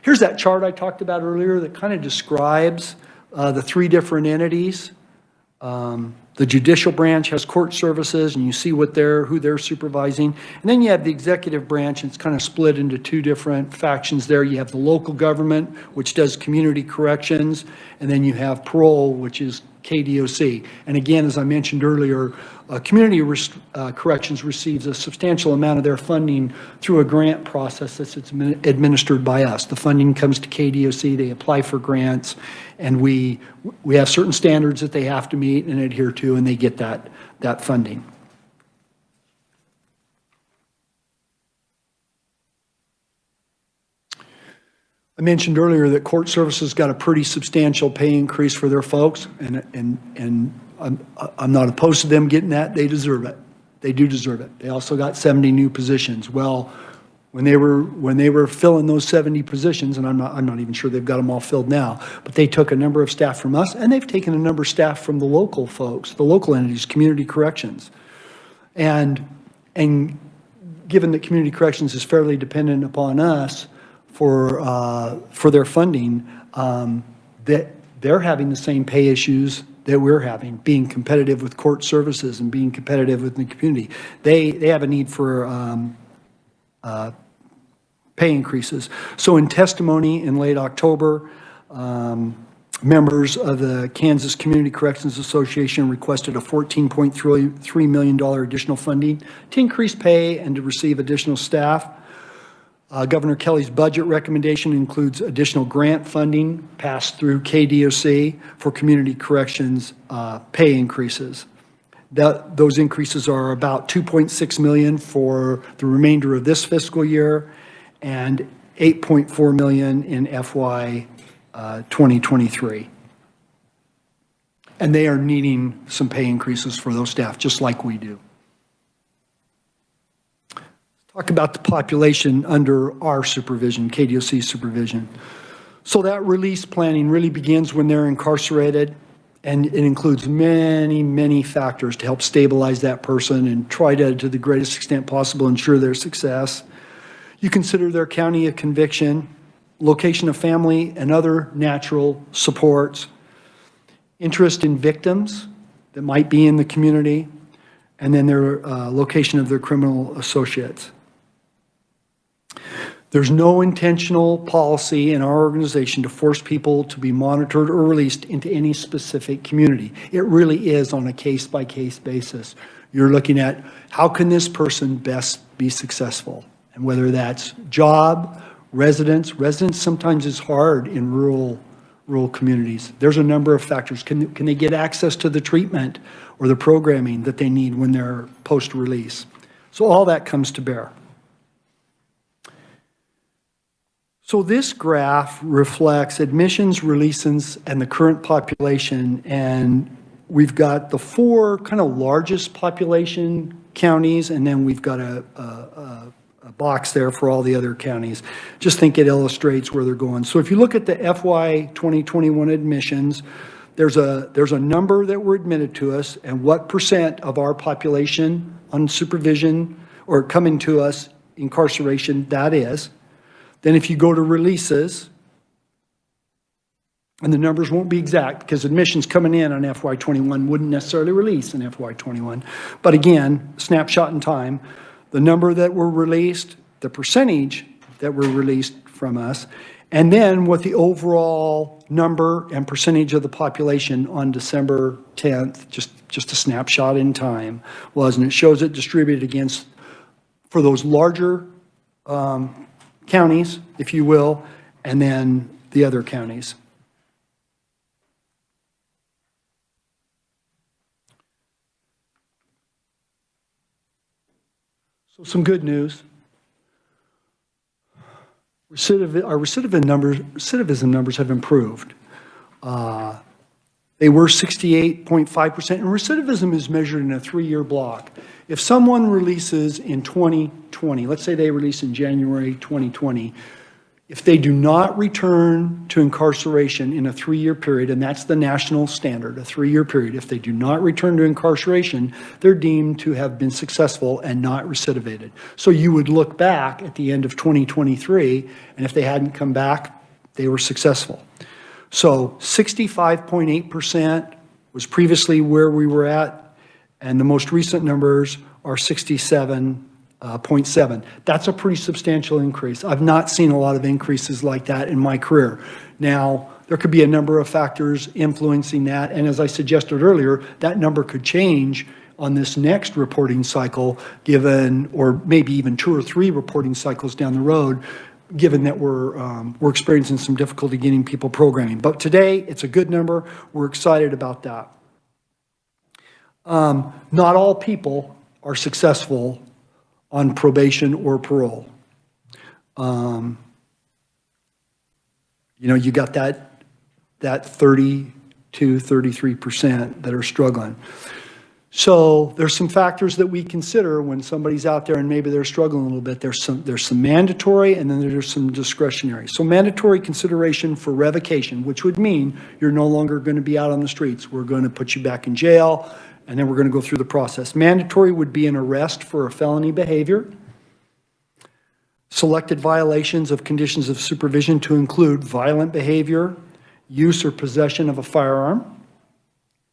Here's that chart I talked about earlier that kind of describes the 3 different entities. The judicial branch has court services, and you see who they're supervising. And then you have the executive branch, and it's kind of split into 2 different factions there. You have the local government, which does community corrections, and then you have parole, which is KDOC. And again, as I mentioned earlier, community corrections receives a substantial amount of their funding through a grant process that's administered by us. The funding comes to KDOC, they apply for grants, and we have certain standards that they have to meet and adhere to, and they get that funding. I mentioned earlier that court services got a pretty substantial pay increase for their folks, and I'm not opposed to them getting that. They deserve it. They do deserve it. They also got 70 new positions. Well, when they were filling those 70 positions, and I'm not even sure they've got them all filled now, but they took a number of staff from us, and they've taken a number of staff from the local folks, the local entities, community corrections, and given that community corrections is fairly dependent upon us for their funding, that they're having the same pay issues that we're having, being competitive with court services and being competitive with the community. They have a need for pay increases. So in testimony in late October, Members of the Kansas Community Corrections Association requested a $14.3 million additional funding to increase pay and to receive additional staff. Governor Kelly's budget recommendation includes additional grant funding passed through KDOC for community corrections pay increases. Those increases are about $2.6 million for the remainder of this fiscal year and $8.4 million in FY 2023. And they are needing some pay increases for those staff, just like we do. Talk about the population under our supervision, KDOC supervision. So that release planning really begins when they're incarcerated, and it includes many, many factors to help stabilize that person and try to the greatest extent possible, ensure their success. You consider their county of conviction, location of family and other natural supports, interest in victims that might be in the community, and then their location of their criminal associates. There's no intentional policy in our organization to force people to be monitored or released into any specific community. It really is on a case-by-case basis. You're looking at how can this person best be successful, and whether that's job, residence sometimes is hard in rural communities. There's a number of factors. Can they get access to the treatment or the programming that they need when they're post-release? So all that comes to bear. So this graph reflects admissions, releases, and the current population, and we've got the four kind of largest population counties, and then we've got a box there for all the other counties. Just think it illustrates where they're going. So if you look at the FY 2021 admissions, there's a number that were admitted to us and what percent of our population on supervision or coming to us incarceration that is. Then if you go to releases, and the numbers won't be exact because admissions coming in on FY 21 wouldn't necessarily release in FY 21. But again, snapshot in time, the number that were released, the percentage that were released from us, and then what the overall number and percentage of the population on December 10th, just a snapshot in time was, and it shows it distributed against, for those larger counties, if you will, and then the other counties. So some good news. Our recidivism numbers have improved. They were 68.5%, and recidivism is measured in a 3-year block. If someone releases in 2020, let's say they release in January 2020, if they do not return to incarceration in a 3-year period, and that's the national standard, a 3-year period, if they do not return to incarceration, they're deemed to have been successful and not recidivated. So you would look back at the end of 2023, and if they hadn't come back, they were successful. So 65.8% was previously where we were at, and the most recent numbers are 67.7. That's a pretty substantial increase. I've not seen a lot of increases like that in my career. Now, there could be a number of factors influencing that, and as I suggested earlier, that number could change on this next reporting cycle, given, or maybe even 2 or 3 reporting cycles down the road, given that we're experiencing some difficulty getting people programming. But today, it's a good number. We're excited about that. Not all people are successful on probation or parole. You know, you got that 32, 33% that are struggling. So there's some factors that we consider when somebody's out there and maybe they're struggling a little bit. There's some mandatory and then there's some discretionary. So mandatory consideration for revocation, which would mean you're no longer going to be out on the streets. We're going to put you back in jail and then we're going to go through the process. Mandatory would be an arrest for a felony behavior. Selected violations of conditions of supervision to include violent behavior, use or possession of a firearm,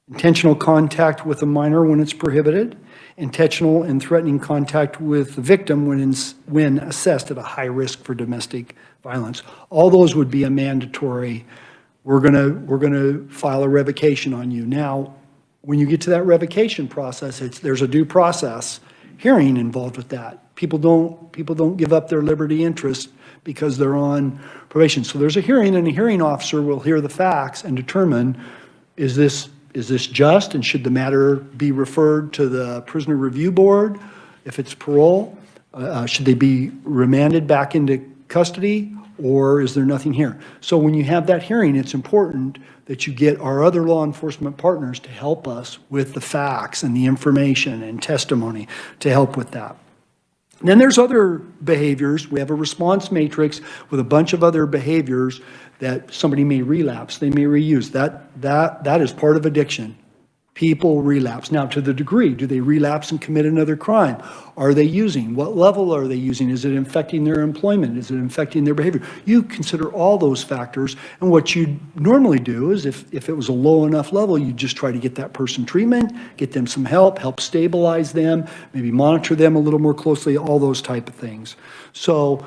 intentional contact with a minor when it's prohibited, intentional and threatening contact with the victim when assessed at a high risk for domestic violence. All those would be a mandatory we're gonna file a revocation on you. Now, when you get to that revocation process, there's a due process hearing involved with that. People don't give up their liberty interest because they're on probation. So there's a hearing, and a hearing officer will hear the facts and determine, is this just, and should the matter be referred to the prisoner review board if it's parole? Should they be remanded back into custody, or is there nothing here? So when you have that hearing, it's important that you get our other law enforcement partners to help us with the facts and the information and testimony to help with that. And then there's other behaviors. We have a response matrix with a bunch of other behaviors that somebody may relapse, they may reuse. That is part of addiction. People relapse. Now, to the degree, do they relapse and commit another crime? Are they using? What level are they using? Is it infecting their employment? Is it infecting their behavior? You consider all those factors, and what you normally do is if it was a low enough level, you just try to get that person treatment, get them some help stabilize them, maybe monitor them a little more closely, all those type of things. So,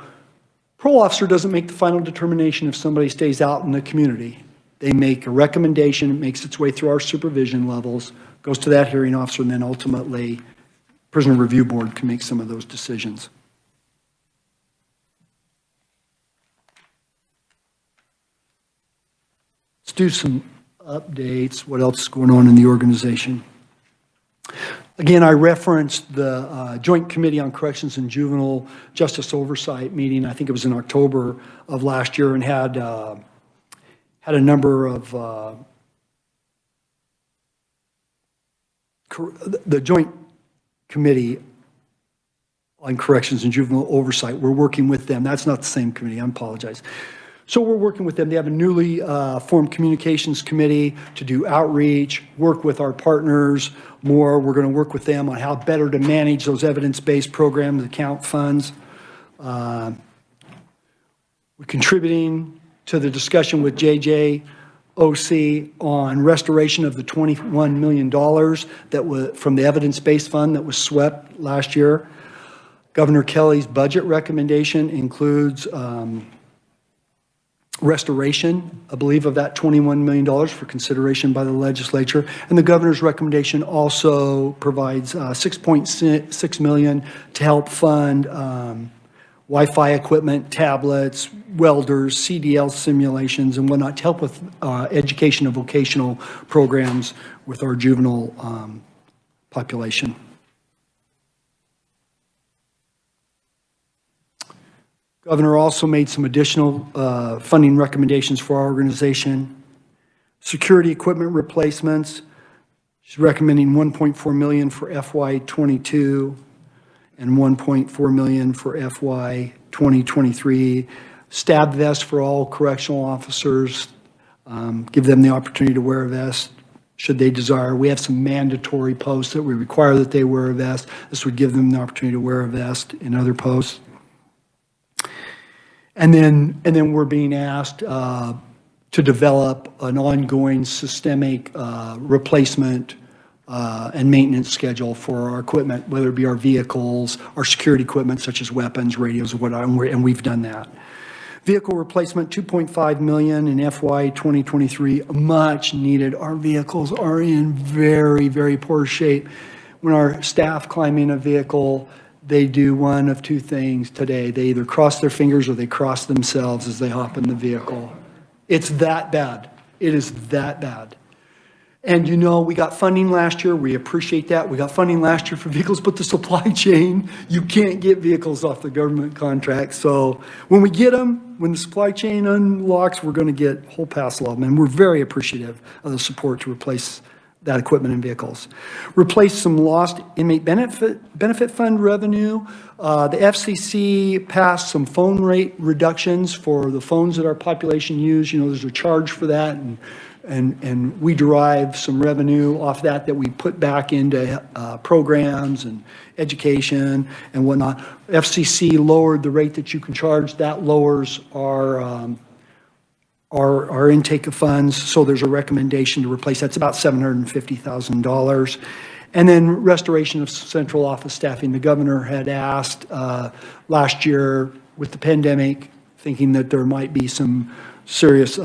parole officer doesn't make the final determination if somebody stays out in the community. They make a recommendation, it makes its way through our supervision levels, goes to that hearing officer, and then ultimately, prisoner review board can make some of those decisions. Let's do some updates, what else is going on in the organization. Again, I referenced the Joint Committee on Corrections and Juvenile Justice Oversight meeting, I think it was in October of last year, and had a number of the Joint Committee on Corrections and Juvenile Oversight. We're working with them. That's not the same committee. I apologize. So we're working with them. They have a newly formed communications committee to do outreach, work with our partners more. We're going to work with them on how better to manage those evidence-based programs, account funds. We're contributing to the discussion with JJOC on restoration of the $21 million that was from the evidence-based fund that was swept last year. Governor Kelly's budget recommendation includes restoration, I believe, of that $21 million for consideration by the legislature. And the governor's recommendation also provides $6.6 million to help fund Wi-Fi equipment, tablets, welders, CDL simulations, and whatnot to help with education and vocational programs with our juvenile population. Governor also made some additional funding recommendations for our organization. Security equipment replacements. She's recommending $1.4 million for FY22 and $1.4 million for FY 2023. Stab vests for all correctional officers. Give them the opportunity to wear a vest should they desire. We have some mandatory posts that we require that they wear a vest. This would give them the opportunity to wear a vest in other posts. And then we're being asked to develop an ongoing systemic replacement and maintenance schedule for our equipment, whether it be our vehicles, our security equipment such as weapons, radios, and whatnot, and we've done that. Vehicle replacement, $2.5 million in FY 2023, much needed. Our vehicles are in very, very poor shape. When our staff climb in a vehicle, they do one of two things today. They either cross their fingers or they cross themselves as they hop in the vehicle. It's that bad. It is that bad. And you know, we got funding last year. We appreciate that. We got funding last year for vehicles, but the supply chain, you can't get vehicles off the government contract. So when we get them, when the supply chain unlocks, we're going to get a whole passel of them. And we're very appreciative of the support to replace that equipment and vehicles. Replace some lost inmate benefit fund revenue. The FCC passed some phone rate reductions for the phones that our population use. You know, there's a charge for that, and we derive some revenue off that we put back into programs and education and whatnot. FCC lowered the rate that you can charge. That lowers our intake of funds, so there's a recommendation to replace. That's about $750,000. And then restoration of central office staffing. The governor had asked last year with the pandemic, thinking that there might be some serious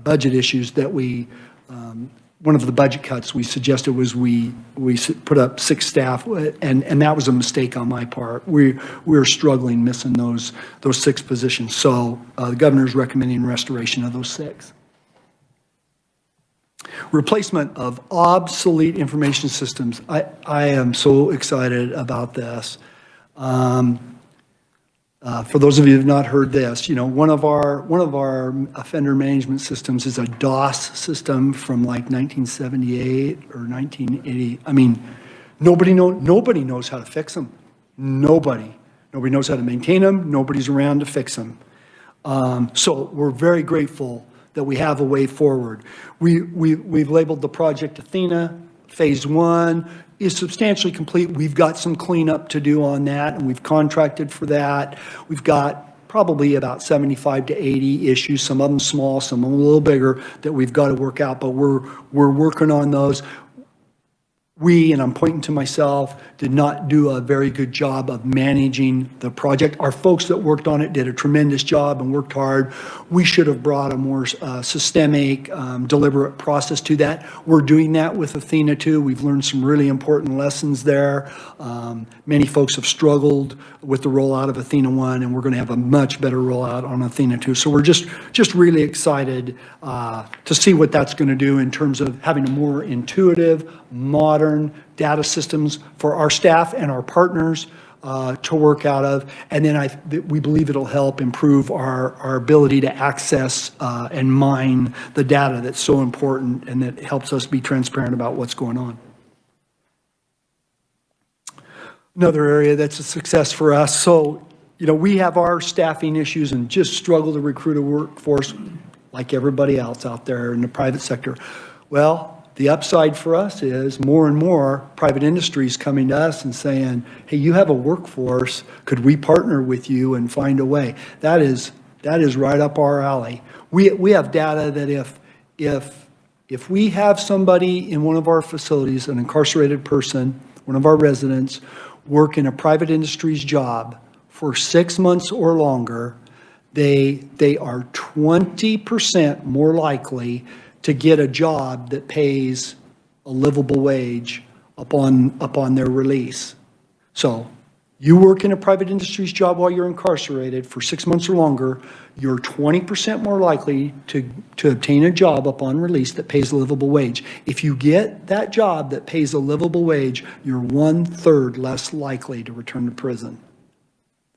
budget issues that one of the budget cuts we suggested was we put up 6 staff, and that was a mistake on my part. We were struggling missing those 6 positions. So the governor's recommending restoration of those 6. Replacement of obsolete information systems. I am so excited about this. For those of you who have not heard this, one of our offender management systems is a DOS system from like 1978 or 1980. I mean, nobody knows how to fix them. Nobody knows how to maintain them. Nobody's around to fix them. So we're very grateful that we have a way forward. We've labeled the project Athena. Phase 1 is substantially complete. We've got some cleanup to do on that, and we've contracted for that. We've got probably about 75 to 80 issues, some of them small, some of them a little bigger, that we've got to work out, but we're working on those. We, and I'm pointing to myself, did not do a very good job of managing the project. Our folks that worked on it did a tremendous job and worked hard. We should have brought a more systemic, deliberate process to that. We're doing that with Athena too. We've learned some really important lessons there. Many folks have struggled with the rollout of Athena 1, and we're going to have a much better rollout on Athena 2. So we're just really excited to see what that's going to do in terms of having a more intuitive, modern data systems for our staff and our partners to work out of. And then we believe it'll help improve our ability to access and mine the data that's so important and that helps us be transparent about what's going on. Another area that's a success for us. So, we have our staffing issues and just struggle to recruit a workforce like everybody else out there in the private sector. Well, the upside for us is more and more private industries coming to us and saying, hey, you have a workforce, could we partner with you and find a way? That is right up our alley. We have data that if we have somebody in one of our facilities, an incarcerated person, one of our residents, work in a private industry's job for 6 months or longer, they are 20% more likely to get a job that pays a livable wage upon their release. So you work in a private industry's job while you're incarcerated for 6 months or longer, you're 20% more likely to obtain a job upon release that pays a livable wage. If you get that job that pays a livable wage, you're 1/3 less likely to return to prison.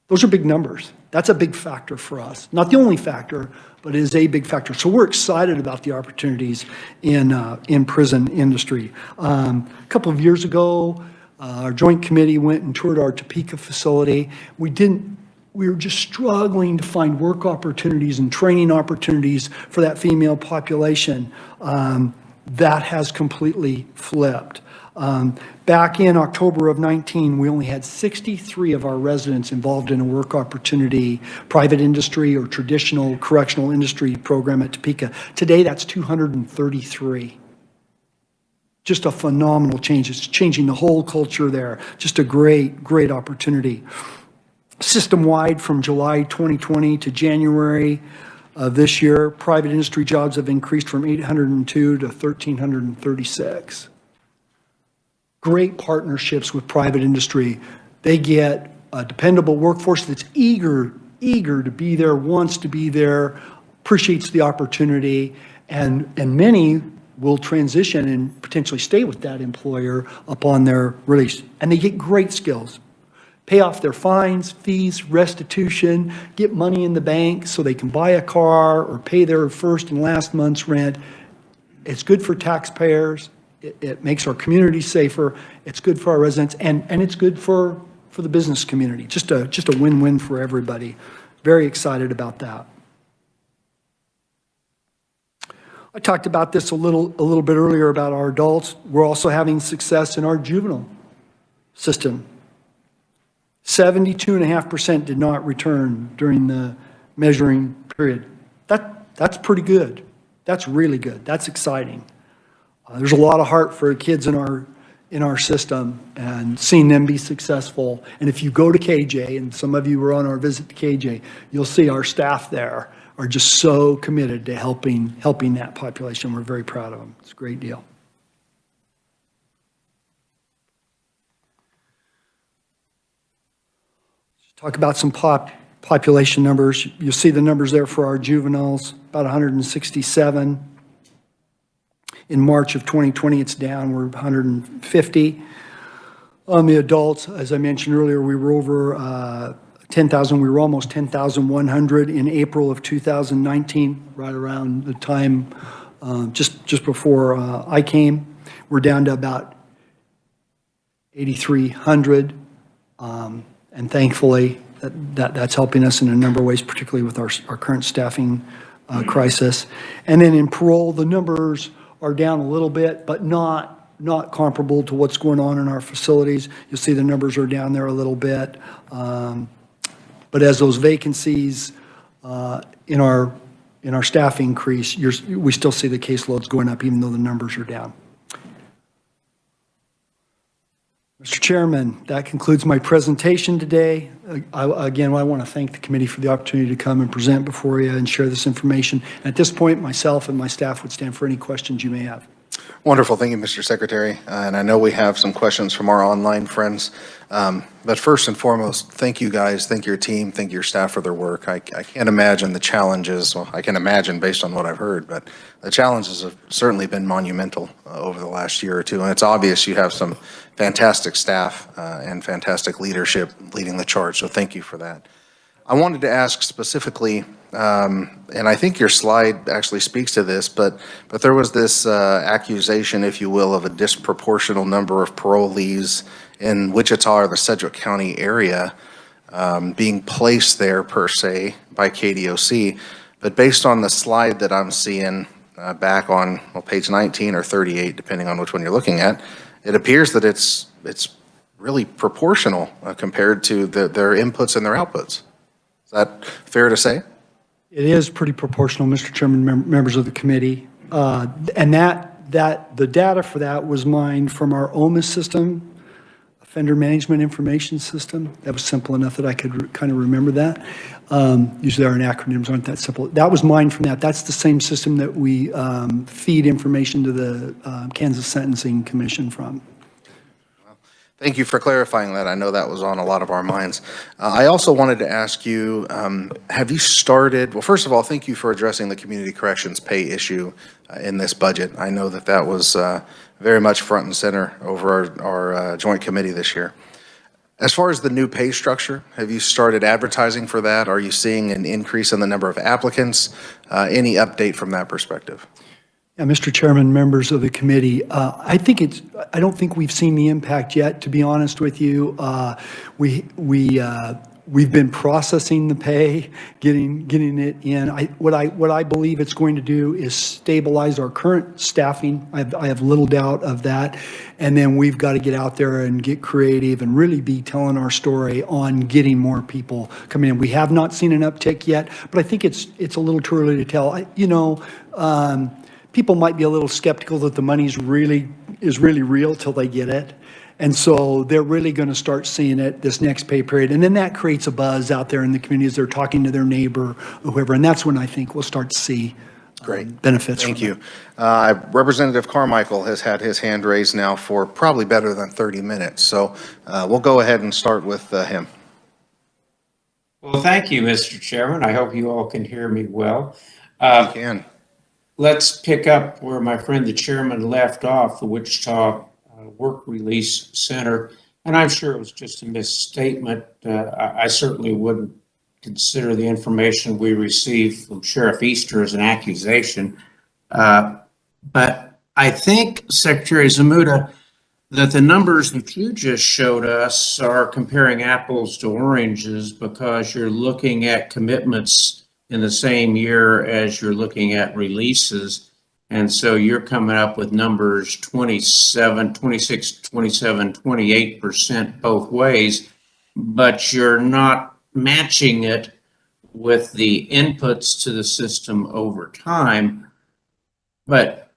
Those are big numbers. That's a big factor for us. Not the only factor, but it is a big factor. So we're excited about the opportunities in prison industry. A couple of years ago, our joint committee went and toured our Topeka facility. We were just struggling to find work opportunities and training opportunities for that female population. That has completely flipped. Back in October of 19, we only had 63 of our residents involved in a work opportunity, private industry or traditional correctional industry program at Topeka. Today, that's 233. Just a phenomenal change. It's changing the whole culture there. Just a great, great opportunity. System-wide from July 2020 to January of this year, private industry jobs have increased from 802 to 1,336. Great partnerships with private industry. They get a dependable workforce that's eager to be there, wants to be there, appreciates the opportunity, and many will transition and potentially stay with that employer upon their release. And they get great skills. Pay off their fines, fees, restitution, get money in the bank so they can buy a car or pay their first and last month's rent. It's good for taxpayers. It makes our community safer. It's good for our residents, and it's good for the business community. Just a win-win for everybody. Very excited about that. I talked about this a little bit earlier about our adults. We're also having success in our juvenile system. 72.5% did not return during the measuring period. That's pretty good. That's really good. That's exciting. There's a lot of heart for kids in our system and seeing them be successful. And if you go to KJ, and some of you were on our visit to KJ, you'll see our staff there are just so committed to helping that population. We're very proud of them. It's a great deal. Let's talk about some population numbers. You'll see the numbers there for our juveniles, about 167. In March of 2020, it's down. We're 150. On the adults, as I mentioned earlier, we were over 10,000. We were almost 10,100 in April of 2019, right around the time just before I came. We're down to about 8,300, and thankfully that's helping us in a number of ways, particularly with our current staffing crisis. And then in parole, the numbers are down a little bit, but not comparable to what's going on in our facilities. You'll see the numbers are down there a little bit. But as those vacancies in our staff increase, we still see the caseloads going up even though the numbers are down. Mr. Chairman, that concludes my presentation today. Again, I want to thank the committee for the opportunity to come and present before you and share this information. At this point, myself and my staff would stand for any questions you may have. Wonderful. Thank you, Mr. Secretary. And I know we have some questions from our online friends. But first and foremost, thank you guys, thank your team, thank your staff for their work. I can't imagine the challenges. Well, I can imagine based on what I've heard, but the challenges have certainly been monumental over the last year or two. And it's obvious you have some fantastic staff and fantastic leadership leading the charge. So thank you for that. I wanted to ask specifically, and I think your slide actually speaks to this, but there was this accusation, if you will, of a disproportional number of parolees in Wichita or the Sedgwick County area being placed there per se by KDOC. But based on the slide that I'm seeing back on page 19 or 38, depending on which one you're looking at, it appears that it's really proportional compared to their inputs and their outputs. Is that fair to say? It is pretty proportional, Mr. Chairman, members of the committee. And the data for that was mined from our OMIS system, Offender Management Information System. That was simple enough that I could kind of remember that. Usually our acronyms aren't that simple. That was mined from that. That's the same system that we feed information to the Kansas Sentencing Commission from. Thank you for clarifying that. I know that was on a lot of our minds. I also wanted to ask you, have you started, well, first of all, thank you for addressing the community corrections pay issue in this budget. I know that was very much front and center over our joint committee this year. As far as the new pay structure, have you started advertising for that? Are you seeing an increase in the number of applicants? Any update from that perspective? Yeah, Mr. Chairman, members of the committee, I don't think we've seen the impact yet, to be honest with you. We've been processing the pay, getting it in. What I believe it's going to do is stabilize our current staffing. I have little doubt of that. And then we've got to get out there and get creative and really be telling our story on getting more people coming in. We have not seen an uptick yet, but I think it's a little too early to tell. People might be a little skeptical that the money is really real till they get it. And so they're really going to start seeing it this next pay period. And then that creates a buzz out there in the community as they're talking to their neighbor or whoever. And that's when I think we'll start to see benefits. Thank you. Representative Carmichael has had his hand raised now for probably better than 30 minutes. So we'll go ahead and start with him. Well, thank you, Mr. Chairman. I hope you all can hear me well. You can. Let's pick up where my friend the chairman left off, the Wichita Work Release Center. And I'm sure it was just a misstatement. I certainly wouldn't consider the information we received from Sheriff Easter as an accusation. But I think, Secretary Zamuda, that the numbers that you just showed us are comparing apples to oranges because you're looking at commitments in the same year as you're looking at releases. And so you're coming up with numbers 27, 26, 27, 28% both ways, but you're not matching it with the inputs to the system over time. But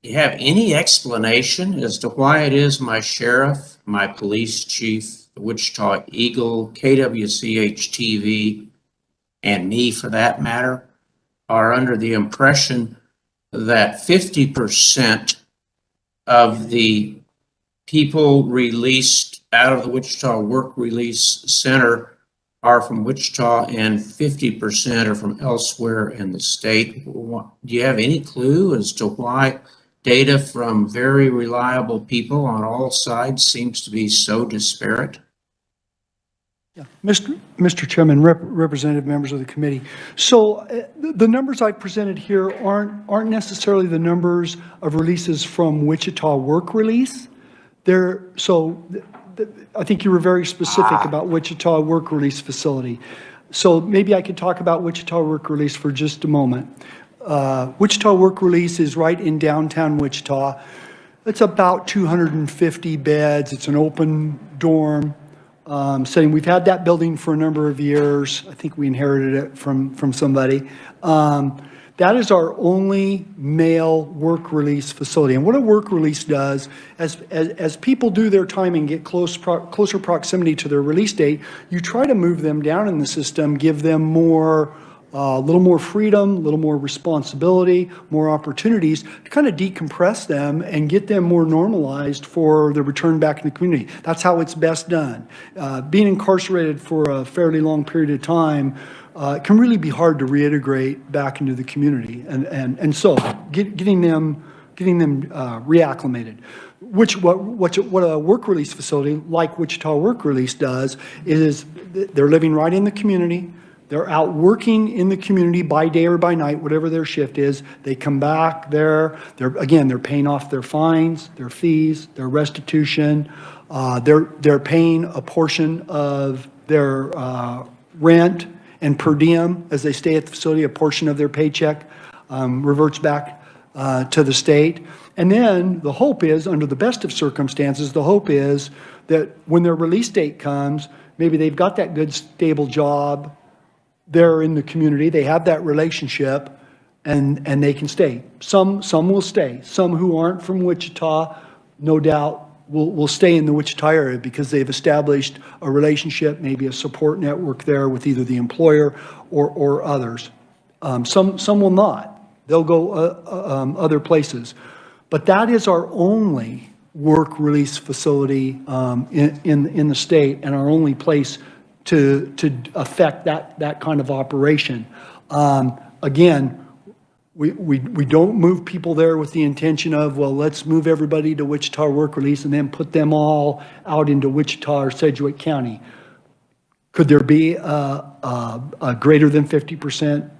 do you have any explanation as to why it is my sheriff, my police chief, the Wichita Eagle, KWCH TV, and me for that matter, are under the impression that 50% of the people released out of the Wichita Work Release Center are from Wichita and 50% are from elsewhere in the state. Do you have any clue as to why data from very reliable people on all sides seems to be so disparate? Yeah. Mr. Chairman, representative members of the committee. So the numbers I presented here aren't necessarily the numbers of releases from Wichita Work Release. I think you were very specific about Wichita Work Release Facility. So maybe I could talk about Wichita Work Release for just a moment. Wichita Work Release is right in downtown Wichita. It's about 250 beds. It's an open dorm setting. We've had that building for a number of years. I think we inherited it from somebody. That is our only male work release facility. And what a work release does, as people do their time and get closer proximity to their release date, you try to move them down in the system, give them a little more freedom, a little more responsibility, more opportunities to kind of decompress them and get them more normalized for the return back in the community. That's how it's best done. Being incarcerated for a fairly long period of time can really be hard to reintegrate back into the community, and so getting them reacclimated. What a work release facility like Wichita Work Release does is they're living right in the community. They're out working in the community by day or by night, whatever their shift is. They come back there. They're paying off their fines, their fees, their restitution. They're paying a portion of their rent and per diem as they stay at the facility. A portion of their paycheck reverts back to the state. And then the hope is, under the best of circumstances, the hope is that when their release date comes, maybe they've got that good, stable job. They're in the community, they have that relationship, and they can stay. Some will stay. Some who aren't from Wichita, no doubt, will stay in the Wichita area because they've established a relationship, maybe a support network there with either the employer or others. Some will not. They'll go other places. But that is our only work release facility in the state, and our only place to affect that kind of operation. Again, we don't move people there with the intention of, well, let's move everybody to Wichita Work Release and then put them all out into Wichita or Sedgwick County. Could there be a greater than 50%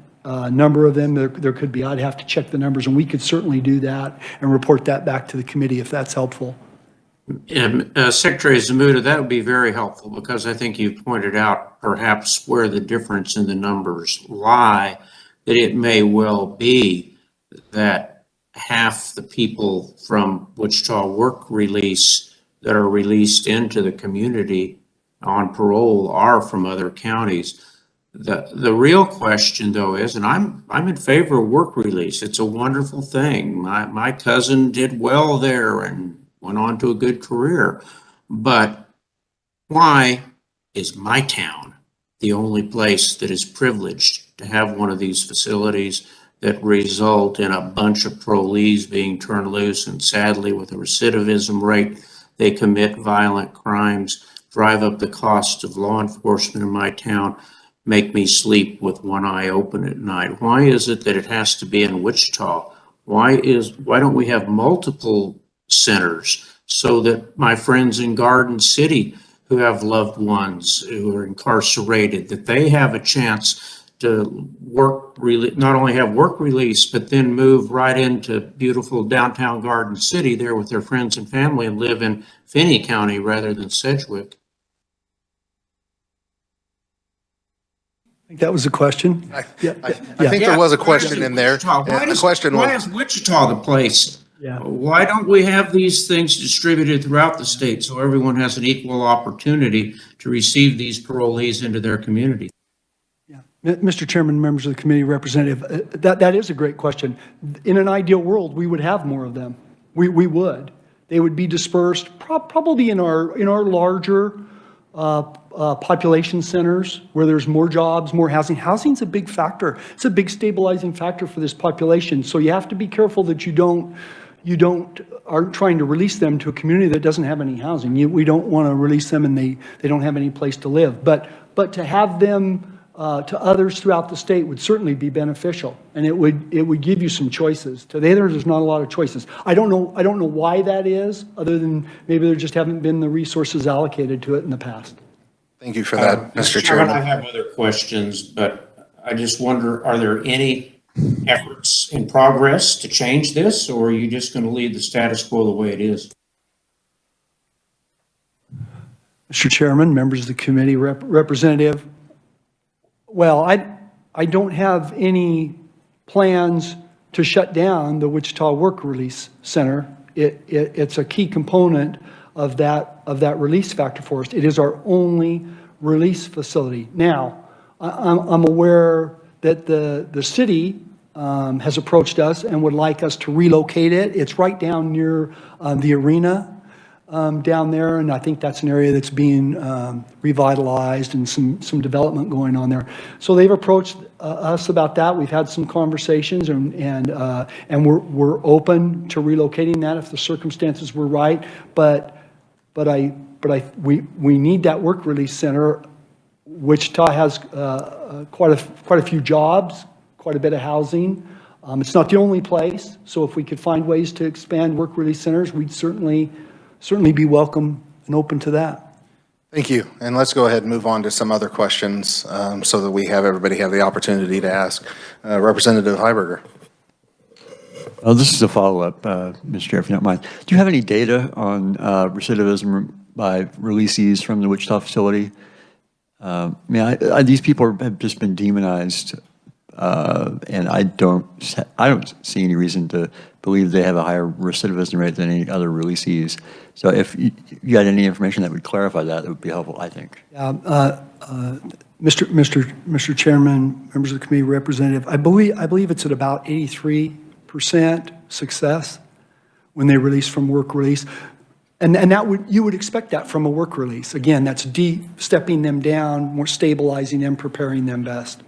number of them? There could be. I'd have to check the numbers, and we could certainly do that and report that back to the committee if that's helpful. Secretary Zamuda, that would be very helpful, because I think you pointed out perhaps where the difference in the numbers lie, that it may well be that half the people from Wichita Work Release that are released into the community on parole are from other counties. The real question, though, is, and I'm in favor of work release. It's a wonderful thing. My cousin did well there and went on to a good career. But why is my town the only place that is privileged to have one of these facilities that result in a bunch of parolees being turned loose, and sadly with a recidivism rate, they commit violent crimes, drive up the cost of law enforcement in my town, make me sleep with one eye open at night? Why is it that it has to be in Wichita? Why don't we have multiple centers so that my friends in Garden City who have loved ones who are incarcerated, that they have a chance to not only have work release, but then move right into beautiful downtown Garden City there with their friends and family and live in Finney County rather than Sedgwick? I think that was a question. I think there was a question in there. Why is Wichita the place? Yeah. Why don't we have these things distributed throughout the state so everyone has an equal opportunity to receive these parolees into their community? Yeah. Mr. Chairman, members of the committee, representative, that is a great question. In an ideal world, we would have more of them. We would. They would be dispersed probably in our larger population centers where there's more jobs, more housing. Housing's a big factor. It's a big stabilizing factor for this population. So you have to be careful that aren't trying to release them to a community that doesn't have any housing. We don't want to release them and they don't have any place to live. But to have them to others throughout the state would certainly be beneficial, and it would give you some choices. Today there's not a lot of choices. I don't know why that is, other than maybe there just haven't been the resources allocated to it in the past. Thank you for that, Mr. I Chairman. have other questions, but I just wonder, are there any efforts in progress to change this, or are you just going to leave the status quo the way it is? Mr. Chairman, members of the committee, representative, well, I don't have any plans to shut down the Wichita Work Release Center. It's a key component of that release factor for us. It is our only release facility. Now, I'm aware that the city has approached us and would like us to relocate it. It's right down near the arena down there, and I think that's an area that's being revitalized and some development going on there. So they've approached us about that. We've had some conversations, and we're open to relocating that if the circumstances were right. But we need that work release center. Wichita has quite a few jobs, quite a bit of housing. It's not the only place, so if we could find ways to expand work release centers, we'd certainly be welcome and open to that. Thank you. And let's go ahead and move on to some other questions so that everybody have the opportunity to ask. Representative Heiberger. Oh, this is a follow-up, Mr. Chair, if you don't mind. Do you have any data on recidivism by releasees from the Wichita facility? These people have just been demonized, and I don't see any reason to believe they have a higher recidivism rate than any other releasees. So if you had any information that would clarify that, it would be helpful, I think. Mr. Chairman, members of the committee, representative, I believe it's at about 83% success when they release from work release. And you would expect that from a work release. Again, that's stepping them down, more stabilizing them, preparing them best.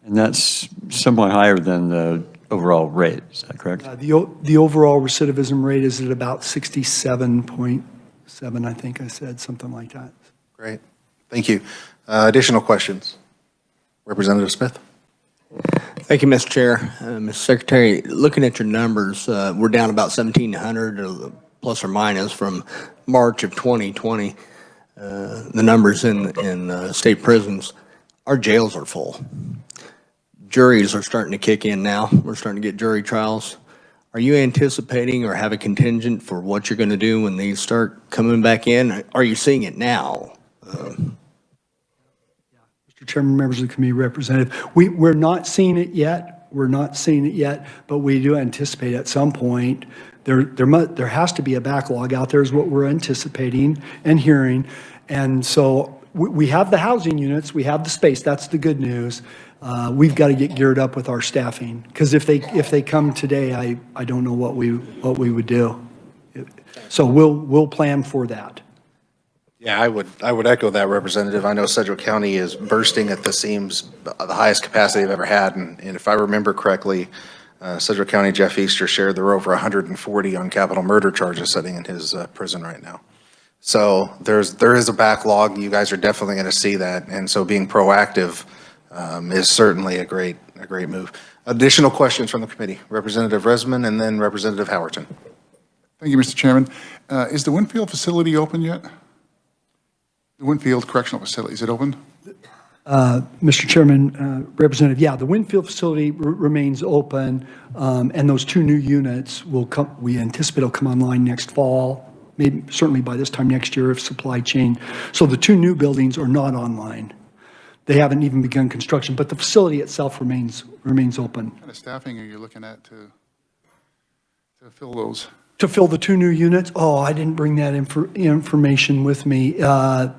And that's somewhat higher than the overall rate, is that correct? The overall recidivism rate is at about 67.7, I think I said, something like that. Great. Thank you. Additional questions? Representative Smith. Thank you, Mr. Chair. Mr. Secretary, looking at your numbers, we're down about 1,700 plus or minus from March of 2020. The numbers in state prisons, our jails are full. Juries are starting to kick in now. We're starting to get jury trials. Are you anticipating or have a contingent for what you're going to do when these start coming back in? Are you seeing it now? Mr. Chairman, members of the committee, representative, we're not seeing it yet. We're not seeing it yet, but we do anticipate at some point there has to be a backlog out there is what we're anticipating and hearing. And so we have the housing units, we have the space. That's the good news. We've got to get geared up with our staffing, because if they come today, I don't know what we would do. So we'll plan for that. Yeah, I would echo that, Representative. I know Sedgwick County is bursting at the seams, the highest capacity they've ever had. And if I remember correctly, Sedgwick County Jeff Easter shared there were over 140 on capital murder charges sitting in his prison right now. So there is a backlog. You guys are definitely going to see that. And so being proactive is certainly a great move. Additional questions from the committee? Representative Resman and then Representative Howerton. Thank you, Mr. Chairman. Is the Winfield facility open yet? The Winfield Correctional Facility, is it open? Mr. Chairman, Representative, yeah, the Winfield facility remains open, and those 2 new units will come, we anticipate will come online next fall, maybe certainly by this time next year if supply chain. So the 2 new buildings are not online. They haven't even begun construction, but the facility itself remains open. What kind of staffing are you looking at to fill those? To fill the 2 new units? Oh, I didn't bring that information with me. I'm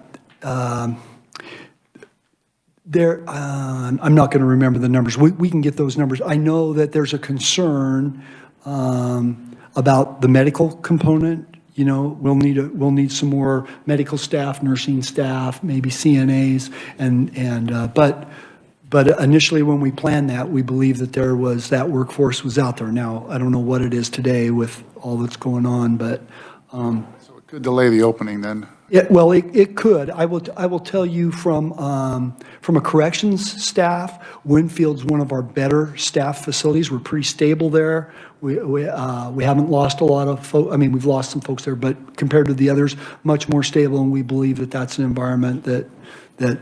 not going to remember the numbers. We can get those numbers. I know that there's a concern about the medical component. you know, we'll need some more medical staff, nursing staff, maybe CNAs, but initially when we planned that, we believed that that workforce was out there. Now, I don't know what it is today with all that's going on, but. So it could delay the opening then. Yeah, well, it could. I will tell you from a corrections staff, Winfield's one of our better staff facilities. We're pretty stable there. We haven't lost a lot of folks. I mean, we've lost some folks there, but compared to the others, much more stable. And we believe that that's an environment that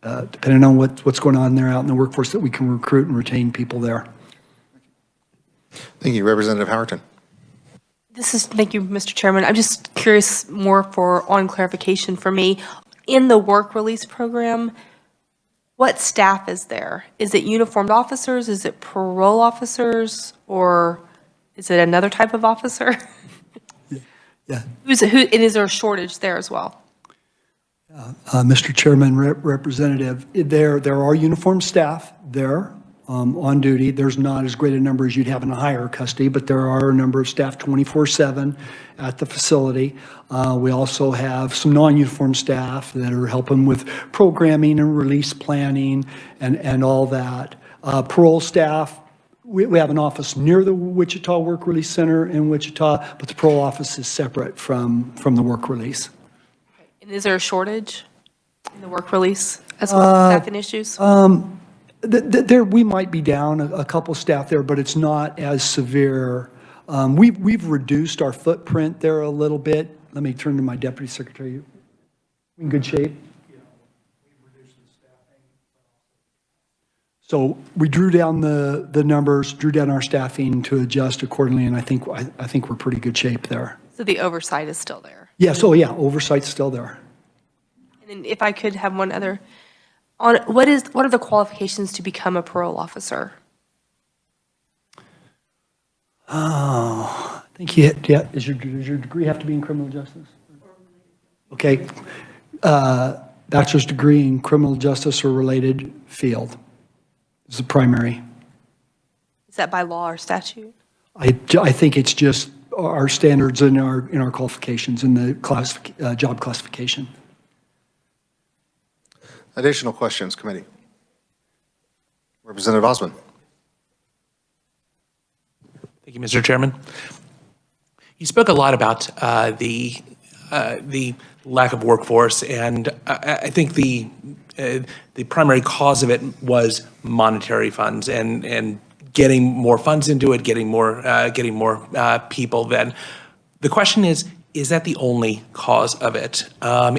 depending on what's going on there out in the workforce, that we can recruit and retain people there. Thank you, Representative Howerton. Thank you, Mr. Chairman. I'm just curious more on clarification for me. In the work release program, what staff is there? Is it uniformed officers? Is it parole officers? Or is it another type of officer? Yeah. And is there a shortage there as well? Mr. Chairman, Representative, there are uniformed staff there on duty. There's not as great a number as you'd have in a higher custody, but there are a number of staff 24/7 at the facility. We also have some non-uniformed staff that are helping with programming and release planning and all that. Parole staff, we have an office near the Wichita Work Release Center in Wichita, but the parole office is separate from the work release. And is there a shortage in the work release as well as staffing issues? There, we might be down a couple staff there, but it's not as severe. We've reduced our footprint there a little bit. Let me turn to my deputy secretary. In good shape? So we drew down the numbers, drew down our staffing to adjust accordingly, and I think we're pretty good shape there. So the oversight is still there? Yes, oh yeah, oversight's still there. And then if I could have one other, what are the qualifications to become a parole officer? Oh, I think yeah. Does your degree have to be in criminal justice? Okay. Bachelor's degree in criminal justice or related field is the primary. Is that by law or statute? I think it's just our standards and our qualifications in the job classification. Additional questions, committee? Representative Osmond. Thank you, Mr. Chairman. You spoke a lot about the lack of workforce, and I think the primary cause of it was monetary funds and getting more funds into it, getting more people. Then the question is that the only cause of it?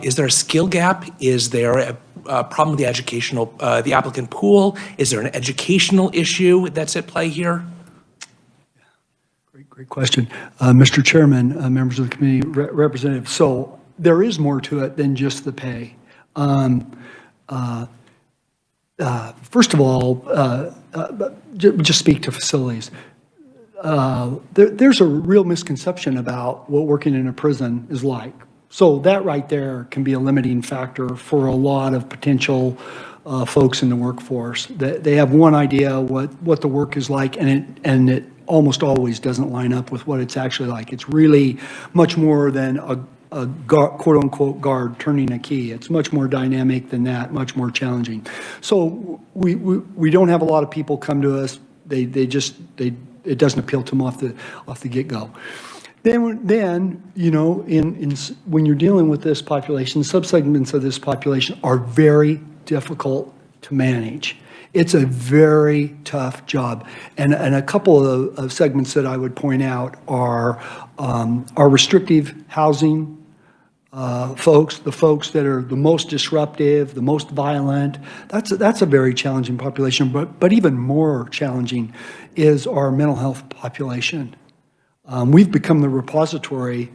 Is there a skill gap? Is there a problem with the applicant pool? Is there an educational issue that's at play here? Great question. Mr. Chairman, members of the committee, representatives, so there is more to it than just the pay. First of all, just speak to facilities. There's a real misconception about what working in a prison is like. So that right there can be a limiting factor for a lot of potential folks in the workforce. They have one idea what the work is like, and it almost always doesn't line up with what it's actually like. It's really much more than a quote-unquote guard turning a key. It's much more dynamic than that, much more challenging. So we don't have a lot of people come to us. It doesn't appeal to them off the get-go. Then you know, when you're dealing with this population, subsegments of this population are very difficult to manage. It's a very tough job. And a couple of segments that I would point out are restrictive housing folks, the folks that are the most disruptive, the most violent. That's a very challenging population, but even more challenging is our mental health population. We've become the repository,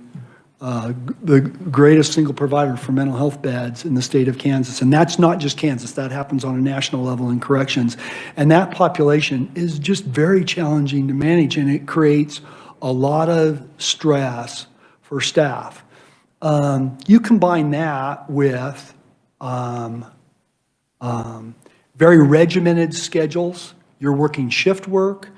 the greatest single provider for mental health beds in the state of Kansas. And that's not just Kansas, that happens on a national level in corrections. And that population is just very challenging to manage, and it creates a lot of stress for staff. You combine that with very regimented schedules. You're working shift work,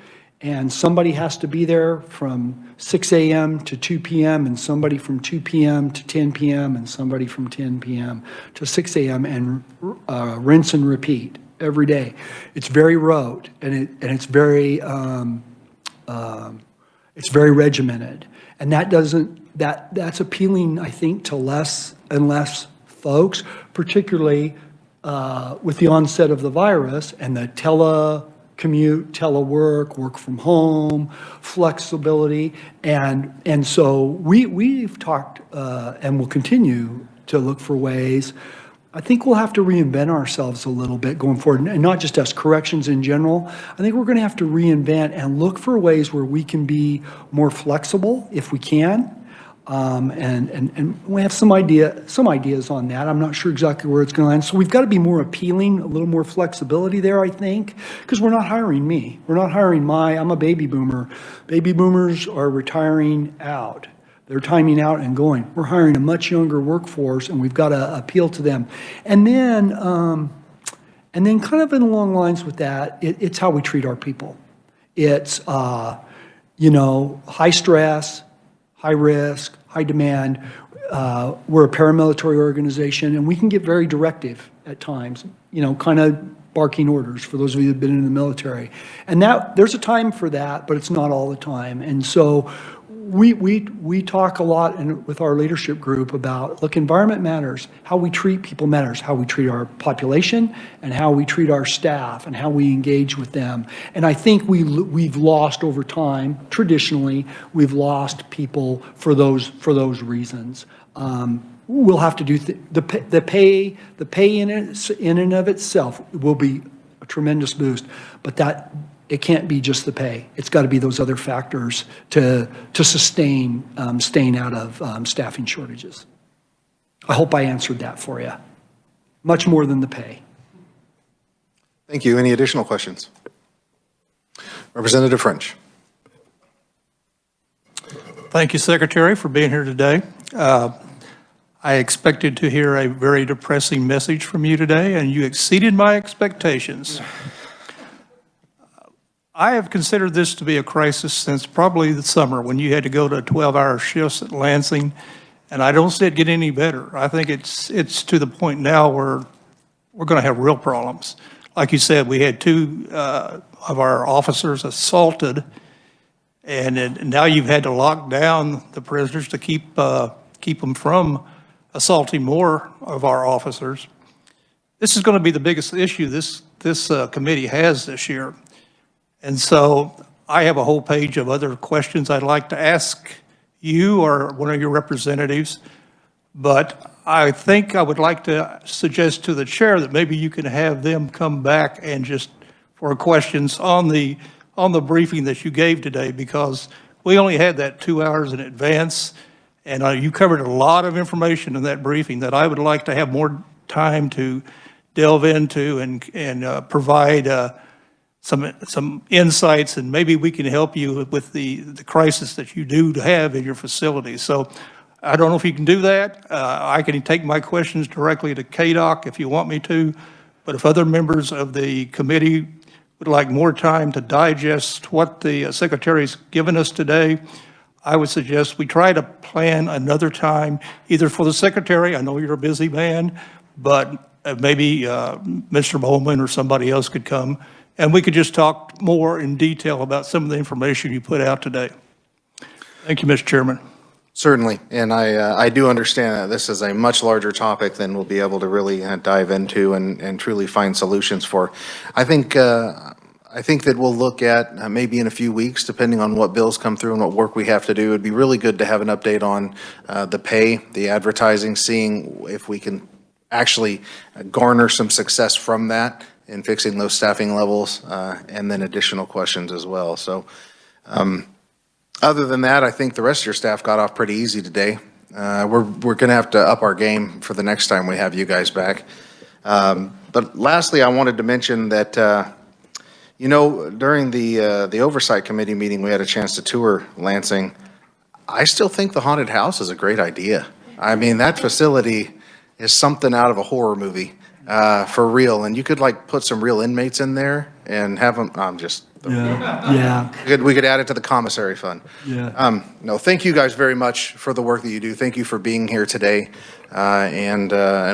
and somebody has to be there from 6 a.m. to 2 p.m., and somebody from 2 p.m. to 10 p.m., and somebody from 10 p.m. to 6 a.m., and rinse and repeat every day. It's very rote, and it's very regimented. And that's appealing, I think, to less and less folks, particularly with the onset of the virus and the telecommute, telework, work from home, flexibility. And so we've talked and will continue to look for ways. I think we'll have to reinvent ourselves a little bit going forward, and not just us, corrections in general. I think we're going to have to reinvent and look for ways where we can be more flexible if we can. And we have some ideas on that. I'm not sure exactly where it's going to land. So we've got to be more appealing, a little more flexibility there, I think, because we're not hiring me. We're not hiring I'm a baby boomer. Baby boomers are retiring out. They're timing out and going. We're hiring a much younger workforce, and we've got to appeal to them. And then kind of in along lines with that, it's how we treat our people. It's, high stress, high risk, high demand. We're a paramilitary organization, and we can get very directive at times, kind of barking orders for those of you that have been in the military. And there's a time for that, but it's not all the time. And so we talk a lot with our leadership group about, look, environment matters. How we treat people matters. How we treat our population and how we treat our staff and how we engage with them. And I think we've lost over time, traditionally, we've lost people for those reasons. We'll have to do the pay in and of itself will be a tremendous boost, but it can't be just the pay. It's got to be those other factors to sustain staying out of staffing shortages. I hope I answered that for you. Much more than the pay. Thank you. Any additional questions? Representative French. Thank you, Secretary, for being here today. I expected to hear a very depressing message from you today, and you exceeded my expectations. I have considered this to be a crisis since probably the summer when you had to go to 12-hour shifts at Lansing, and I don't see it getting any better. I think it's to the point now where we're going to have real problems. Like you said, we had 2 of our officers assaulted, and now you've had to lock down the prisoners to keep them from assaulting more of our officers. This is going to be the biggest issue this committee has this year. And so I have a whole page of other questions I'd like to ask you or one of your representatives, but I think I would like to suggest to the chair that maybe you can have them come back and just for questions on the briefing that you gave today, because we only had that 2 hours in advance, and you covered a lot of information in that briefing that I would like to have more time to delve into and provide some insights, and maybe we can help you with the crisis that you do have in your facility. So I don't know if you can do that. I can take my questions directly to KDOC if you want me to, but if other members of the committee would like more time to digest what the Secretary's given us today, I would suggest we try to plan another time, either for the Secretary, I know you're a busy man, but maybe Mr. Bowman or somebody else could come, and we could just talk more in detail about some of the information you put out today. Thank you, Mr. Chairman. Certainly, and I do understand that this is a much larger topic than we'll be able to really dive into and truly find solutions for. I think that we'll look at maybe in a few weeks, depending on what bills come through and what work we have to do. It'd be really good to have an update on the pay, the advertising, seeing if we can actually garner some success from that in fixing those staffing levels, and then additional questions as well. So other than that, I think the rest of your staff got off pretty easy today. We're going to have to up our game for the next time we have you guys back. But lastly, I wanted to mention that, during the Oversight Committee meeting, we had a chance to tour Lansing. I still think the haunted house is a great idea. I mean, that facility is something out of a horror movie. For real, and you could put some real inmates in there and have them, I'm just, Yeah, we could add it to the commissary fund. yeah. No, thank you guys very much for the work that you do. Thank you for being here today, and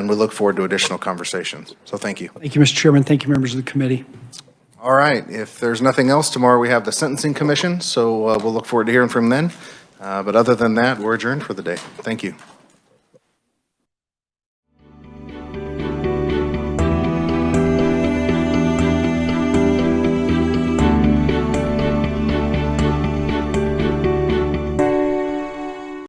we look forward to additional conversations. So thank you. Thank you, Mr. Chairman. Thank you, members of the committee. All right, if there's nothing else, tomorrow we have the Sentencing Commission, so we'll look forward to hearing from them. But other than that, we're adjourned for the day. Thank you.